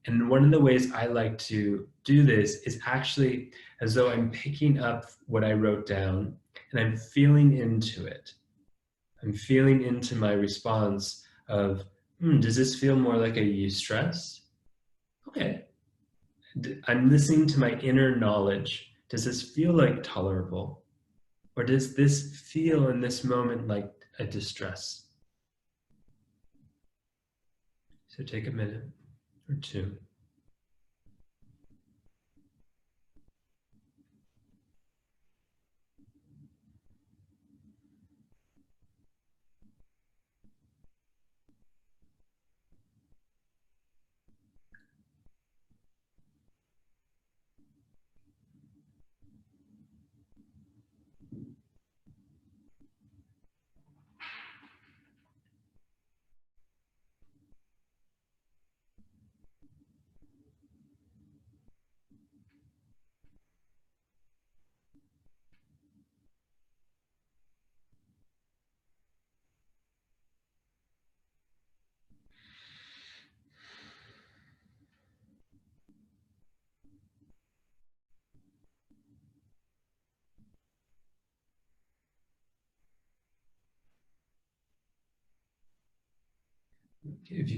B: And one of the ways I like to do this is actually as though I'm picking up what I wrote down and I'm feeling into it. I'm feeling into my response of, does this feel more like a eustress? Okay. I'm listening to my inner knowledge. Does this feel like tolerable? Or does this feel in this moment like a distress? So take a minute or 2.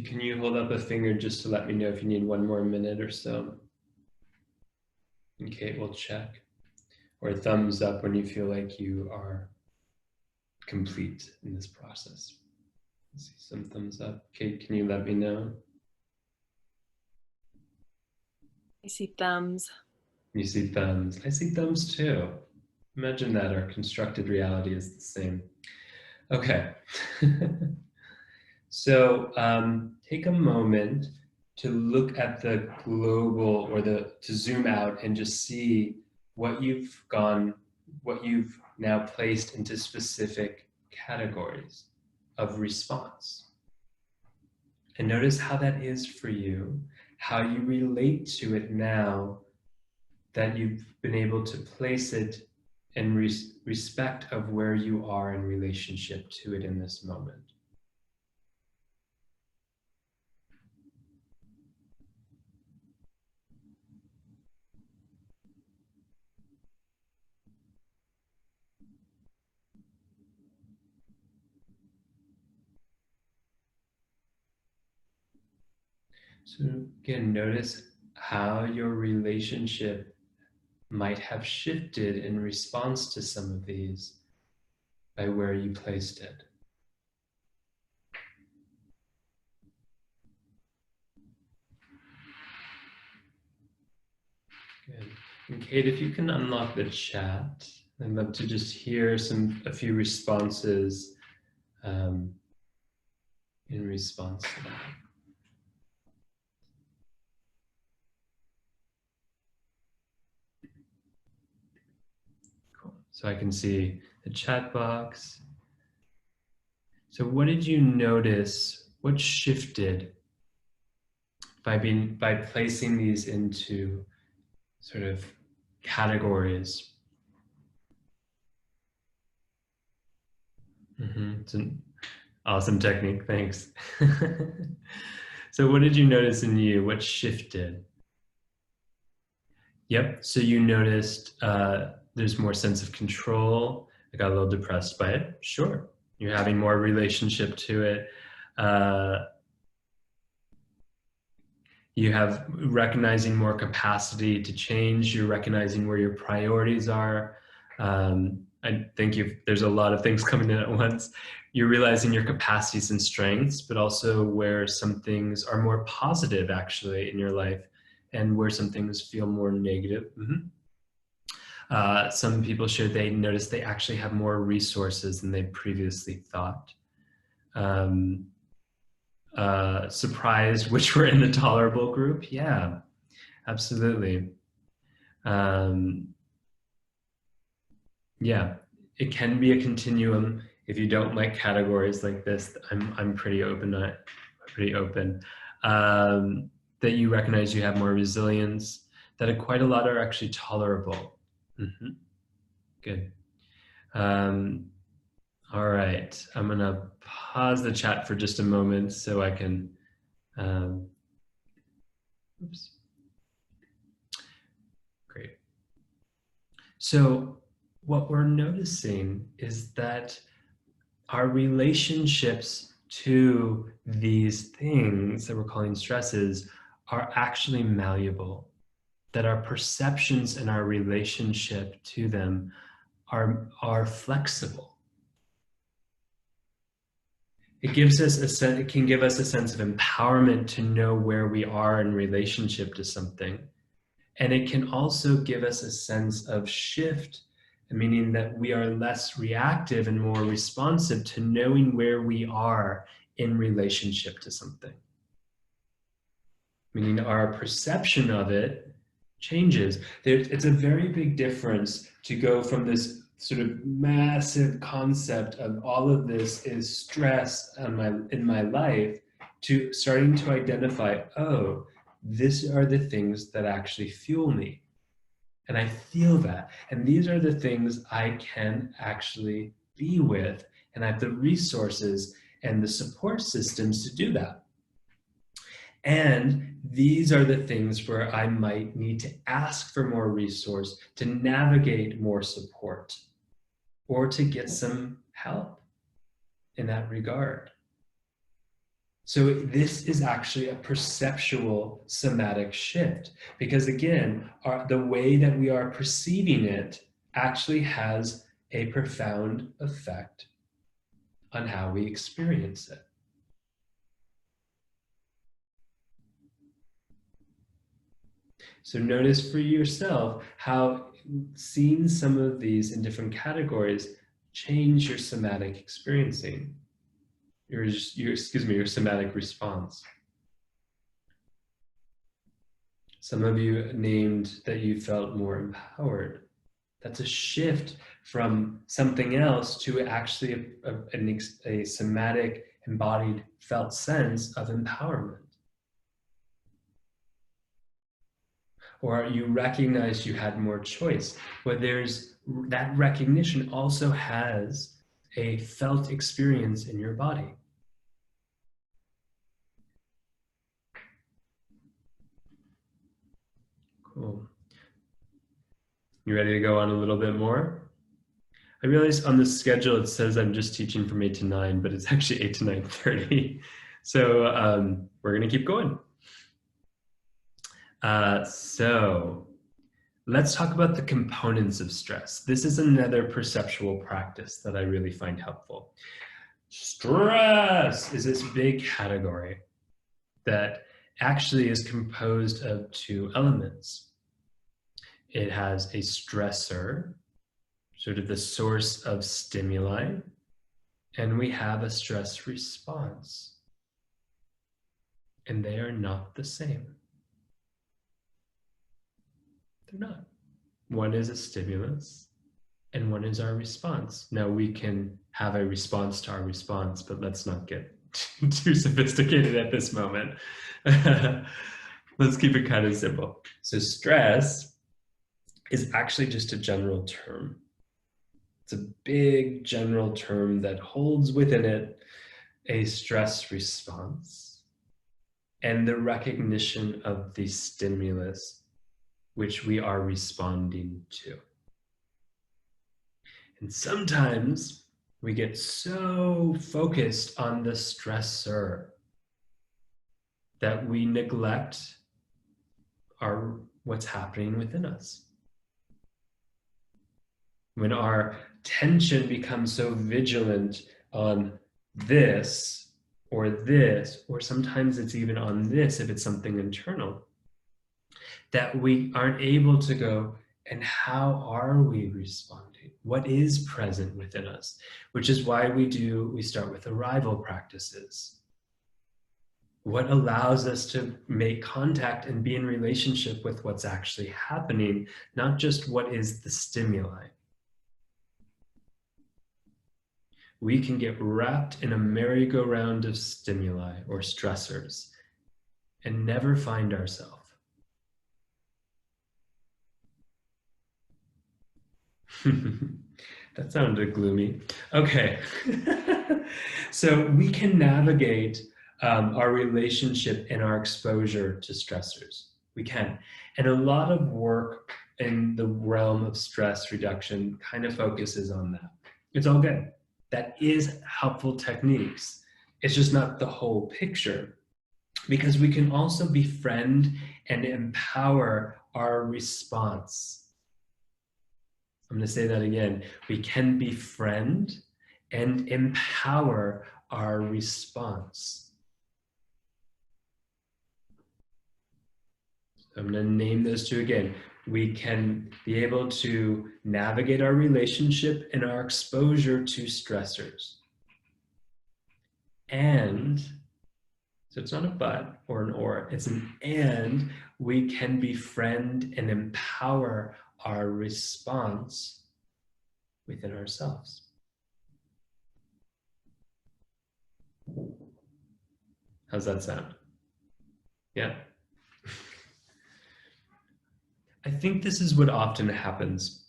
B: Can you hold up a finger just to let me know if you need one more minute or so? And Kate will check. Or a thumbs up when you feel like you are complete in this process. I see some thumbs up. Kate, can you let me know?
A: I see thumbs.
B: You see thumbs. I see thumbs too. Imagine that our constructed reality is the same. Okay. So take a moment to look at the global or to zoom out and just see what you've now placed into specific categories of response. And notice how that is for you, how you relate to it now that you've been able to place it in respect of where you are in relationship to it in this moment. So again, notice how your relationship might have shifted in response to some of these by where you placed it. Good. And Kate, if you can unlock the chat, I'd love to just hear a few responses in response to that. Cool. So I can see the chat box. So what did you notice? What shifted by placing these into sort of categories? It's an awesome technique, thanks. So what did you notice in you? What shifted? Yep, so you noticed there's more sense of control. I got a little depressed by it. Sure, you're having more relationship to it. You have recognizing more capacity to change. You're recognizing where your priorities are. I think there's a lot of things coming in at once. You're realizing your capacities and strengths, but also where some things are more positive actually in your life and where some things feel more negative. Some people shared they noticed they actually have more resources than they previously thought. Um, Surprised which were in the tolerable group? Yeah, absolutely. Yeah, it can be a continuum. If you don't like categories like this, I'm pretty open on it, pretty open. That you recognize you have more resilience, that quite a lot are actually tolerable. Mm-hmm. Good. All right, I'm gonna pause the chat for just a moment so I can, oops, great. So what we're noticing is that our relationships to these things that we're calling stresses are actually malleable, that our perceptions and our relationship to them are flexible. It gives us a sense, it can give us a sense of empowerment to know where we are in relationship to something. And it can also give us a sense of shift, meaning that we are less reactive and more responsive to knowing where we are in relationship to something. Meaning our perception of it changes. It's a very big difference to go from this sort of massive concept of all of this is stress in my life to starting to identify, oh, these are the things that actually fuel me. And I feel that. And these are the things I can actually be with. And I have the resources and the support systems to do that. And these are the things where I might need to ask for more resource, to navigate more support, or to get some help in that regard. So this is actually a perceptual somatic shift, because again, the way that we are perceiving it actually has a profound effect on how we experience it. So notice for yourself how seeing some of these in different categories change your somatic experiencing, your somatic response. Some of you named that you felt more empowered. That's a shift from something else to actually a somatic, embodied, felt sense of empowerment. Or you recognize you had more choice. But there's that recognition also has a felt experience in your body. Cool. You ready to go on a little bit more? I realize on the schedule it says I'm just teaching from 8 to 9, but it's actually 8 to 9:30. So we're gonna keep going. So let's talk about the components of stress. This is another perceptual practice that I really find helpful. Stress is this big category that actually is composed of two elements. It has a stressor, sort of the source of stimuli, and we have a stress response. And they are not the same. They're not. One is a stimulus and one is our response. Now we can have a response to our response, but let's not get too sophisticated at this moment. Let's keep it kind of simple. So stress is actually just a general term. It's a big general term that holds within it a stress response and the recognition of the stimulus which we are responding to. And sometimes we get so focused on the stressor that we neglect what's happening within us. When our tension becomes so vigilant on this, or sometimes it's even on this if it's something internal, that we aren't able to go And how are we responding? What is present within us? Which is why we start with arrival practices. What allows us to make contact and be in relationship with what's actually happening, not just what is the stimuli. We can get wrapped in a merry-go-round of stimuli or stressors and never find ourselves. That sounded gloomy. Okay. So we can navigate our relationship and our exposure to stressors. We can. And a lot of work in the realm of stress reduction kind of focuses on that. It's all good. That is helpful techniques. It's just not the whole picture, because we can also befriend and empower our response. I'm going to say that again. We can befriend and empower our response. I'm going to name those two again. We can be able to navigate our relationship and our exposure to stressors. And, so it's not a but or an or, it's an and, we can befriend and empower our response within ourselves. How's that sound? Yeah? I think this is what often happens.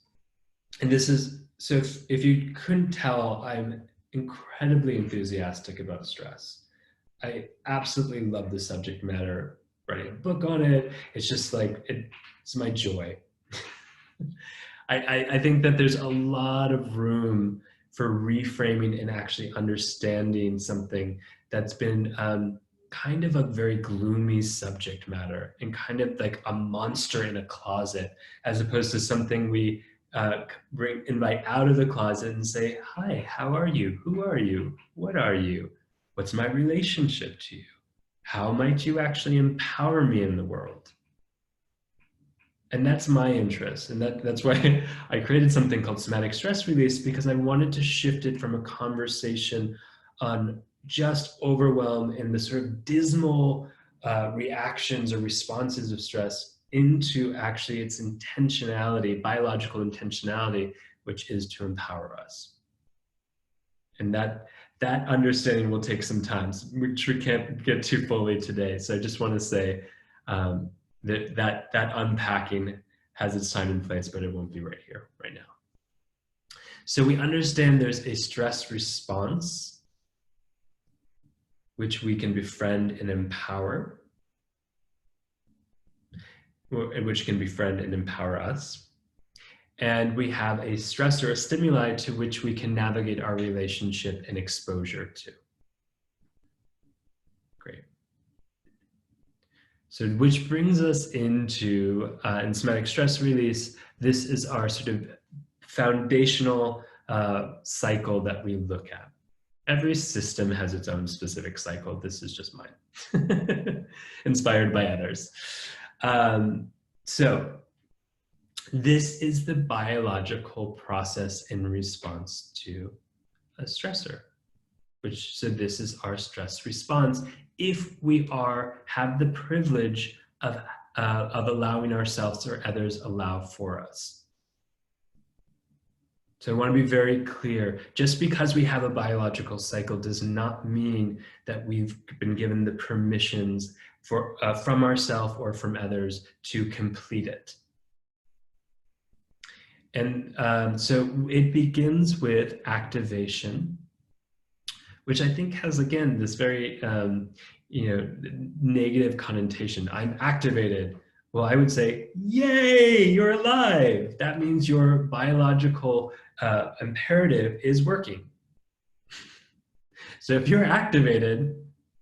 B: And this is, so if you couldn't tell, I'm incredibly enthusiastic about stress. I absolutely love the subject matter, writing a book on it. It's just like, it's my joy. I think that there's a lot of room for reframing and actually understanding something that's been kind of a very gloomy subject matter and kind of like a monster in a closet, as opposed to something we invite out of the closet and say, hi, how are you? Who are you? What are you? What's my relationship to you? How might you actually empower me in the world? And that's my interest. And that's why I created something called Somatic Stress Release, because I wanted to shift it from a conversation on just overwhelm and the sort of dismal reactions or responses of stress into actually its intentionality, biological intentionality, which is to empower us. And that understanding will take some time, which we can't get too fully today. So I just want to say, that unpacking has its time and place, but it won't be right here, right now. So we understand there's a stress response, which we can befriend and empower, which can befriend and empower us. And we have a stressor, a stimuli to which we can navigate our relationship and exposure to. Great. So which brings us into, in somatic stress release, this is our sort of foundational cycle that we look at. Every system has its own specific cycle. This is just mine, inspired by others. So this is the biological process in response to a stressor, so this is our stress response if we have the privilege of allowing ourselves or others allow for us. So I want to be very clear, just because we have a biological cycle does not mean that we've been given the permissions from ourselves or from others to complete it. And so it begins with activation, which I think has, again, this very negative connotation. I'm activated. Well, I would say, yay, you're alive. That means your biological imperative is working. So if you're activated,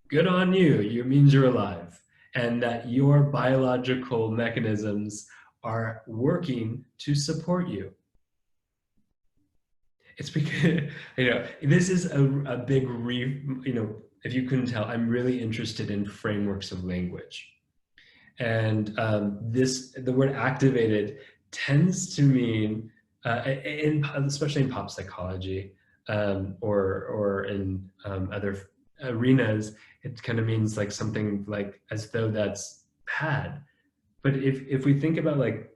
B: good on you. It means you're alive, and that your biological mechanisms are working to support you. It's because, this is a big, if you couldn't tell, I'm really interested in frameworks of language. And the word activated tends to mean, especially in pop psychology, or in other arenas, it kind of means like something like as though that's bad. But if we think about like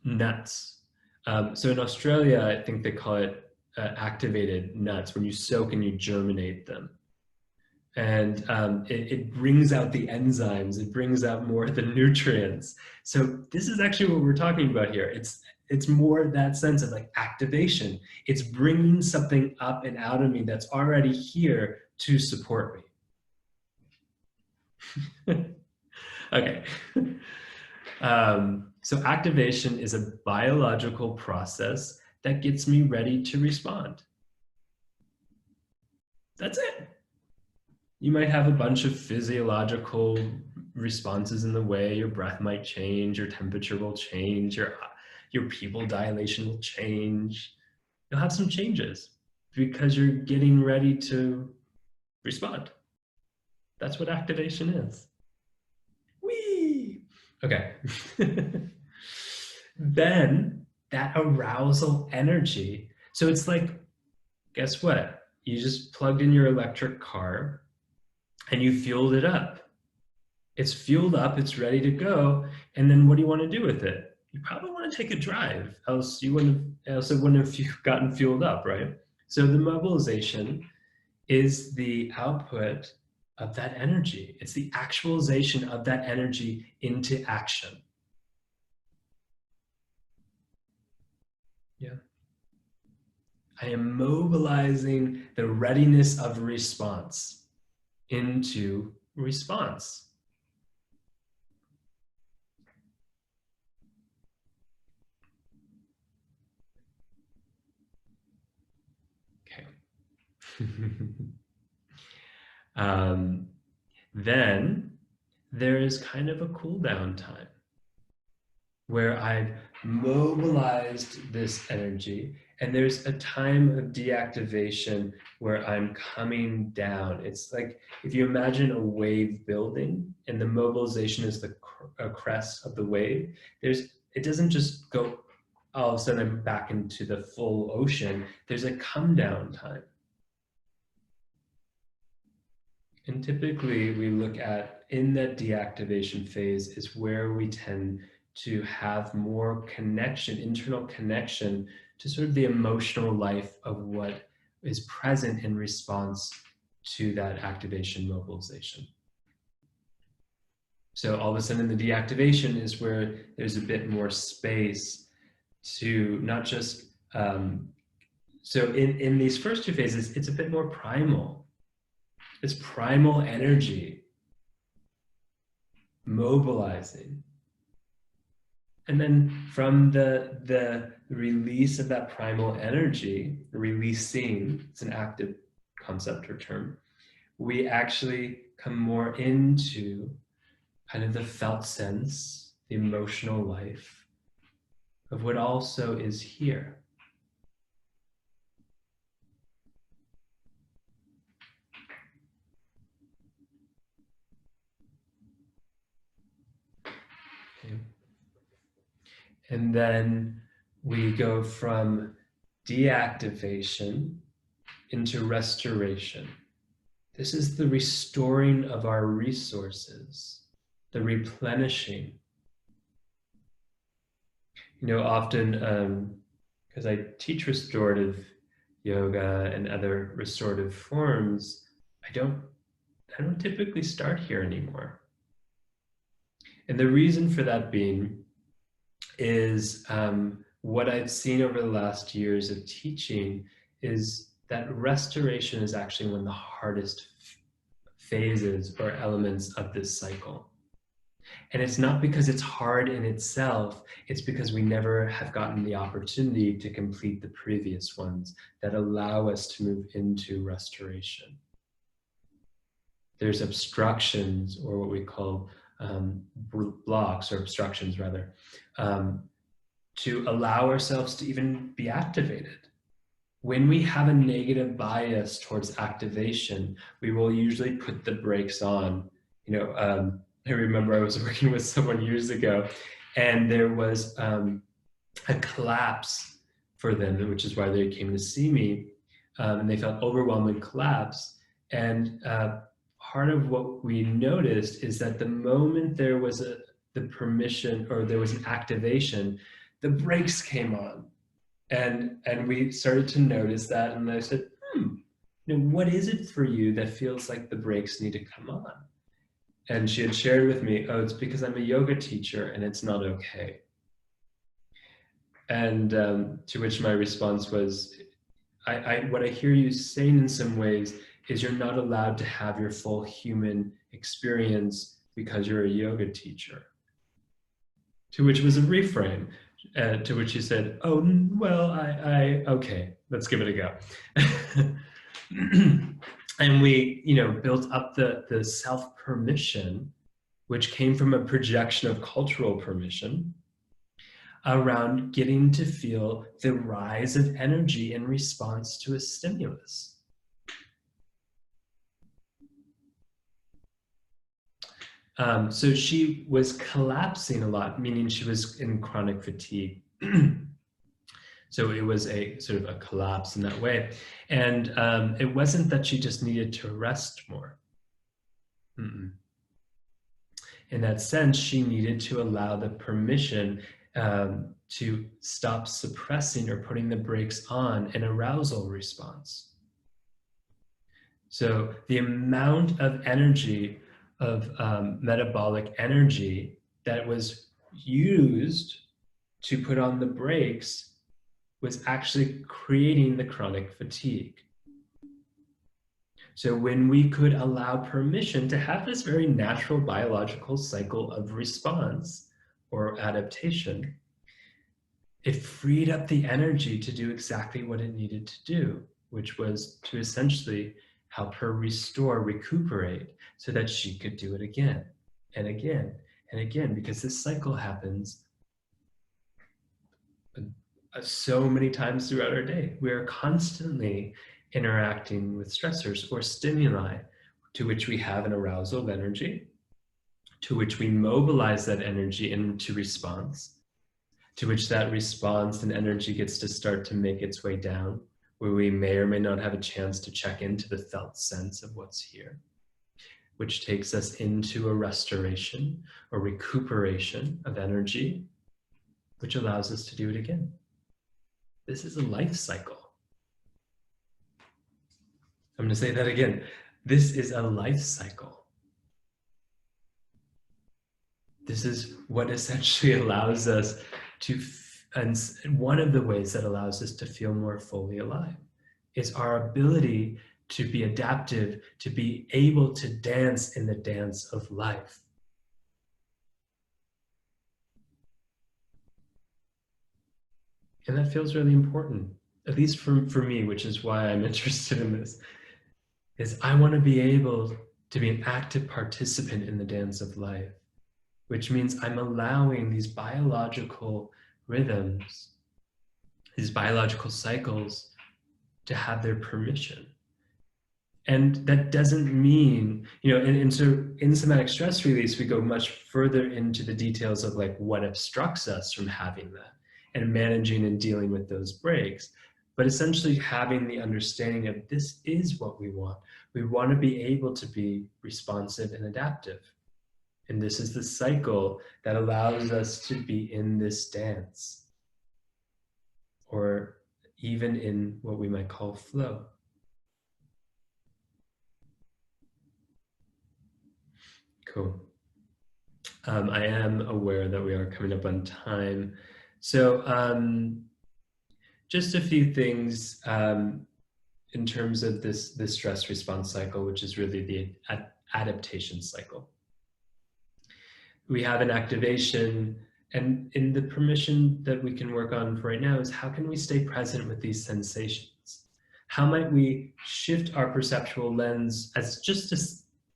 B: nuts, so in Australia, I think they call it activated nuts, when you soak and you germinate them. And it brings out the enzymes, it brings out more of the nutrients. So this is actually what we're talking about here. It's more that sense of like activation. It's bringing something up and out of me that's already here to support me. Okay. So activation is a biological process that gets me ready to respond. That's it. You might have a bunch of physiological responses in the way. Your breath might change, your temperature will change, your pupil dilation will change. You'll have some changes because you're getting ready to respond. That's what activation is. Whee! Okay. Then that arousal energy. So it's like, guess what? You just plugged in your electric car and you fueled it up. It's fueled up, it's ready to go. And then what do you want to do with it? You probably want to take a drive, else it wouldn't have gotten fueled up, right? So the mobilization is the output of that energy. It's the actualization of that energy into action. Yeah. I am mobilizing the readiness of response into response. Okay. Then there is kind of a cool down time where I've mobilized this energy, and there's a time of deactivation where I'm coming down. It's like if you imagine a wave building and the mobilization is the crest of the wave, it doesn't just go all of a sudden I'm back into the full ocean. There's a come down time. And typically we look at, in that deactivation phase is where we tend to have more connection, internal connection to sort of the emotional life of what is present in response to that activation mobilization. So all of a sudden the deactivation is where there's a bit more space to not just, so in these first two phases, it's a bit more primal. It's primal energy mobilizing. And then from the release of that primal energy, releasing, it's an active concept or term, we actually come more into kind of the felt sense, the emotional life of what also is here. Okay. And then we go from deactivation into restoration. This is the restoring of our resources, the replenishing. You know, often, because I teach restorative yoga and other restorative forms, I don't typically start here anymore. And the reason for that being is what I've seen over the last years of teaching is that restoration is actually one of the hardest phases or elements of this cycle. And it's not because it's hard in itself, it's because we never have gotten the opportunity to complete the previous ones that allow us to move into restoration. There's obstructions, or what we call blocks, or obstructions rather, to allow ourselves to even be activated. When we have a negative bias towards activation, we will usually put the brakes on. You know, I remember I was working with someone years ago, and there was a collapse for them, which is why they came to see me. And they felt overwhelming collapse. And part of what we noticed is that the moment there was the permission, or there was an activation, the brakes came on. And we started to notice that. And I said, what is it for you that feels like the brakes need to come on? And she had shared with me, oh, it's because I'm a yoga teacher and it's not okay. And to which my response was, what I hear you saying in some ways is you're not allowed to have your full human experience because you're a yoga teacher. To which was a reframe, to which she said, oh, well, okay, let's give it a go. And we, built up the self-permission, which came from a projection of cultural permission, around getting to feel the rise of energy in response to a stimulus. So she was collapsing a lot, meaning she was in chronic fatigue. So it was a sort of a collapse in that way. And it wasn't that she just needed to rest more. In that sense, she needed to allow the permission to stop suppressing or putting the brakes on an arousal response. So the amount of energy, of metabolic energy that was used to put on the brakes was actually creating the chronic fatigue. So when we could allow permission to have this very natural biological cycle of response or adaptation, it freed up the energy to do exactly what it needed to do, which was to essentially help her restore, recuperate, so that she could do it again and again and again, because this cycle happens so many times throughout our day. We are constantly interacting with stressors or stimuli to which we have an arousal of energy, to which we mobilize that energy into response, to which that response and energy gets to start to make its way down, where we may or may not have a chance to check into the felt sense of what's here, which takes us into a restoration or recuperation of energy, which allows us to do it again. This is a life cycle. I'm going to say that again. This is a life cycle. This is what essentially allows us to, and one of the ways that allows us to feel more fully alive is our ability to be adaptive, to be able to dance in the dance of life. And that feels really important, at least for me, which is why I'm interested in this, is I want to be able to be an active participant in the dance of life, which means I'm allowing these biological rhythms, these biological cycles to have their permission. And that doesn't mean, and so in somatic stress release, we go much further into the details of like what obstructs us from having that and managing and dealing with those breaks. But essentially having the understanding of this is what we want. We want to be able to be responsive and adaptive. And this is the cycle that allows us to be in this dance, or even in what we might call flow. Cool. I am aware that we are coming up on time. So just a few things in terms of this stress response cycle, which is really the adaptation cycle. We have an activation, and in the permission that we can work on for right now is how can we stay present with these sensations? How might we shift our perceptual lens as just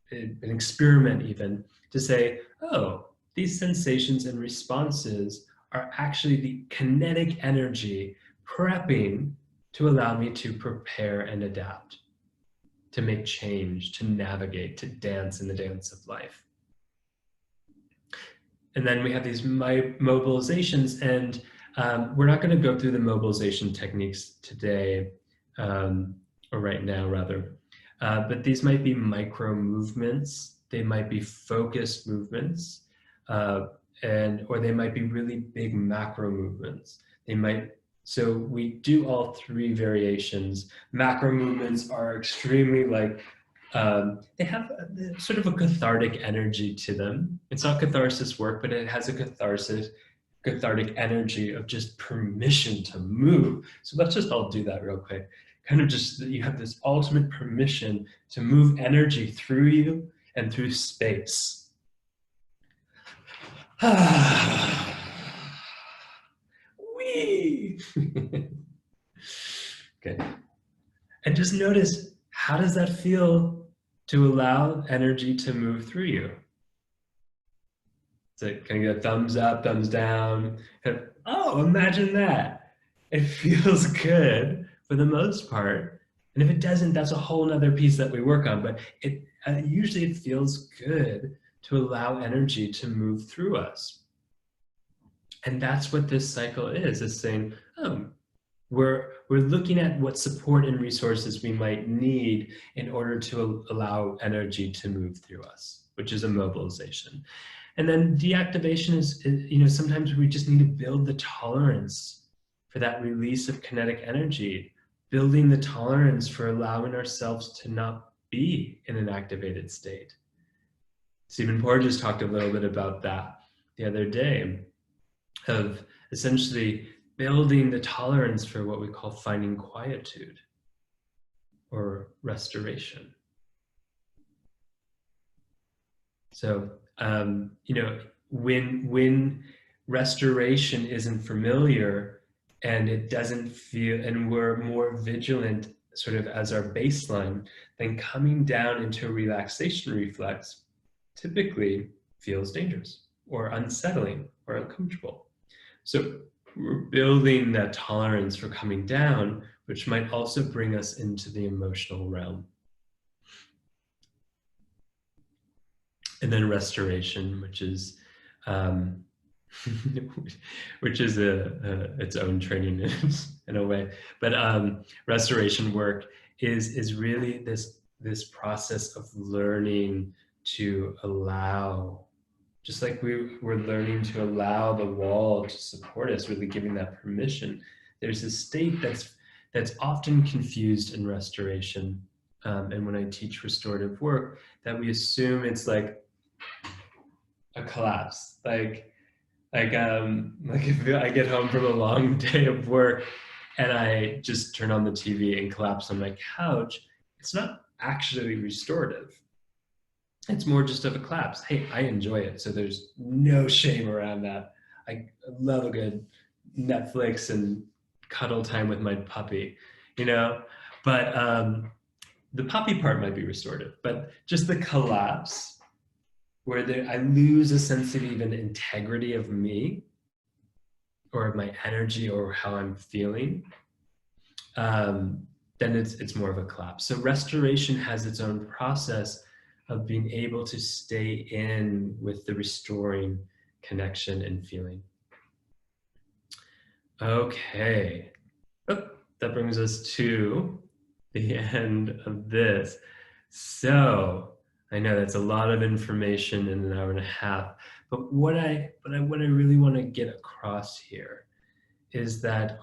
B: an experiment even to say, oh, these sensations and responses are actually the kinetic energy prepping to allow me to prepare and adapt, to make change, to navigate, to dance in the dance of life. And then we have these mobilizations, and We're not going to go through the mobilization techniques today, or right now rather, but these might be micro movements. They might be focused movements, or they might be really big macro movements. So we do all three variations. Macro movements are extremely they have sort of a cathartic energy to them. It's not catharsis work, but it has a cathartic energy of just permission to move. So let's just all do that real quick. Kind of just, you have this ultimate permission to move energy through you and through space. Wee! Okay. And just notice, how does that feel to allow energy to move through you? So can you get a thumbs up, thumbs down? Oh, imagine that. It feels good for the most part. And if it doesn't, that's a whole nother piece that we work on. But usually it feels good to allow energy to move through us. And that's what this cycle is saying, oh, we're looking at what support and resources we might need in order to allow energy to move through us, which is a mobilization. And then deactivation is, sometimes we just need to build the tolerance for that release of kinetic energy, building the tolerance for allowing ourselves to not be in an activated state. Stephen Porges talked a little bit about that the other day, of essentially building the tolerance for what we call finding quietude or restoration. So, when restoration isn't familiar and it doesn't feel, and we're more vigilant sort of as our baseline, then coming down into a relaxation reflex typically feels dangerous or unsettling or uncomfortable. So we're building that tolerance for coming down, which might also bring us into the emotional realm. And then restoration, which is its own training in a way. But restoration work is really this process of learning to allow, just like we're learning to allow the wall to support us, really giving that permission. There's a state that's often confused in restoration. And when I teach restorative work, that we assume it's like a collapse. Like if I get home from a long day of work and I just turn on the TV and collapse on my couch, it's not actually restorative. It's more just of a collapse. Hey, I enjoy it, so there's no shame around that. I love a good Netflix and cuddle time with my puppy, but the puppy part might be restorative, but just the collapse where I lose a sense of even integrity of me or of my energy or how I'm feeling, then it's more of a collapse. So restoration has its own process of being able to stay in with the restoring connection and feeling. Okay, that brings us to the end of this. So I know that's a lot of information in an hour and a half, but what I really want to get across here is that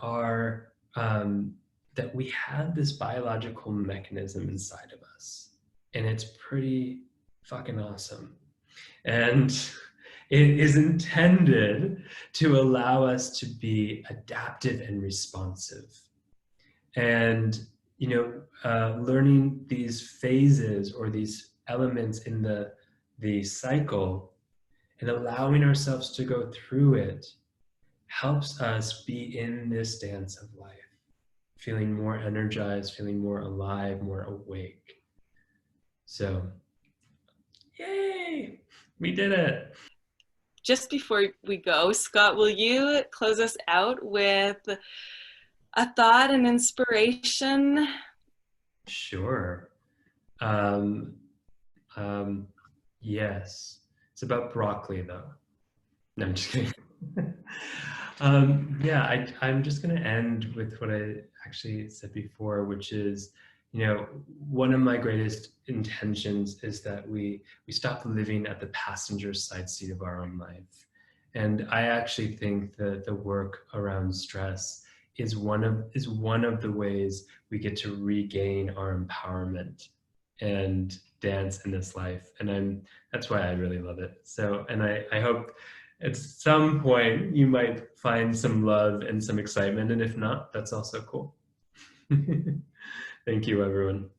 B: that we have this biological mechanism inside of us, and it's pretty fucking awesome. And it is intended to allow us to be adaptive and responsive. And learning these phases or these elements in the cycle and allowing ourselves to go through it helps us be in this dance of life, feeling more energized, feeling more alive, more awake. So, yay, we did it.
A: Just before we go, Scott, will you close us out with a thought and inspiration?
B: Sure. Yes. It's about broccoli, though. No, I'm just kidding. Yeah, I'm just going to end with what I actually said before, which is, one of my greatest intentions is that we stop living at the passenger side seat of our own life. And I actually think that the work around stress is one of the ways we get to regain our empowerment and dance in this life. And that's why I really love it. So, and I hope at some point you might find some love and some excitement, and if not, that's also cool. Thank you, everyone.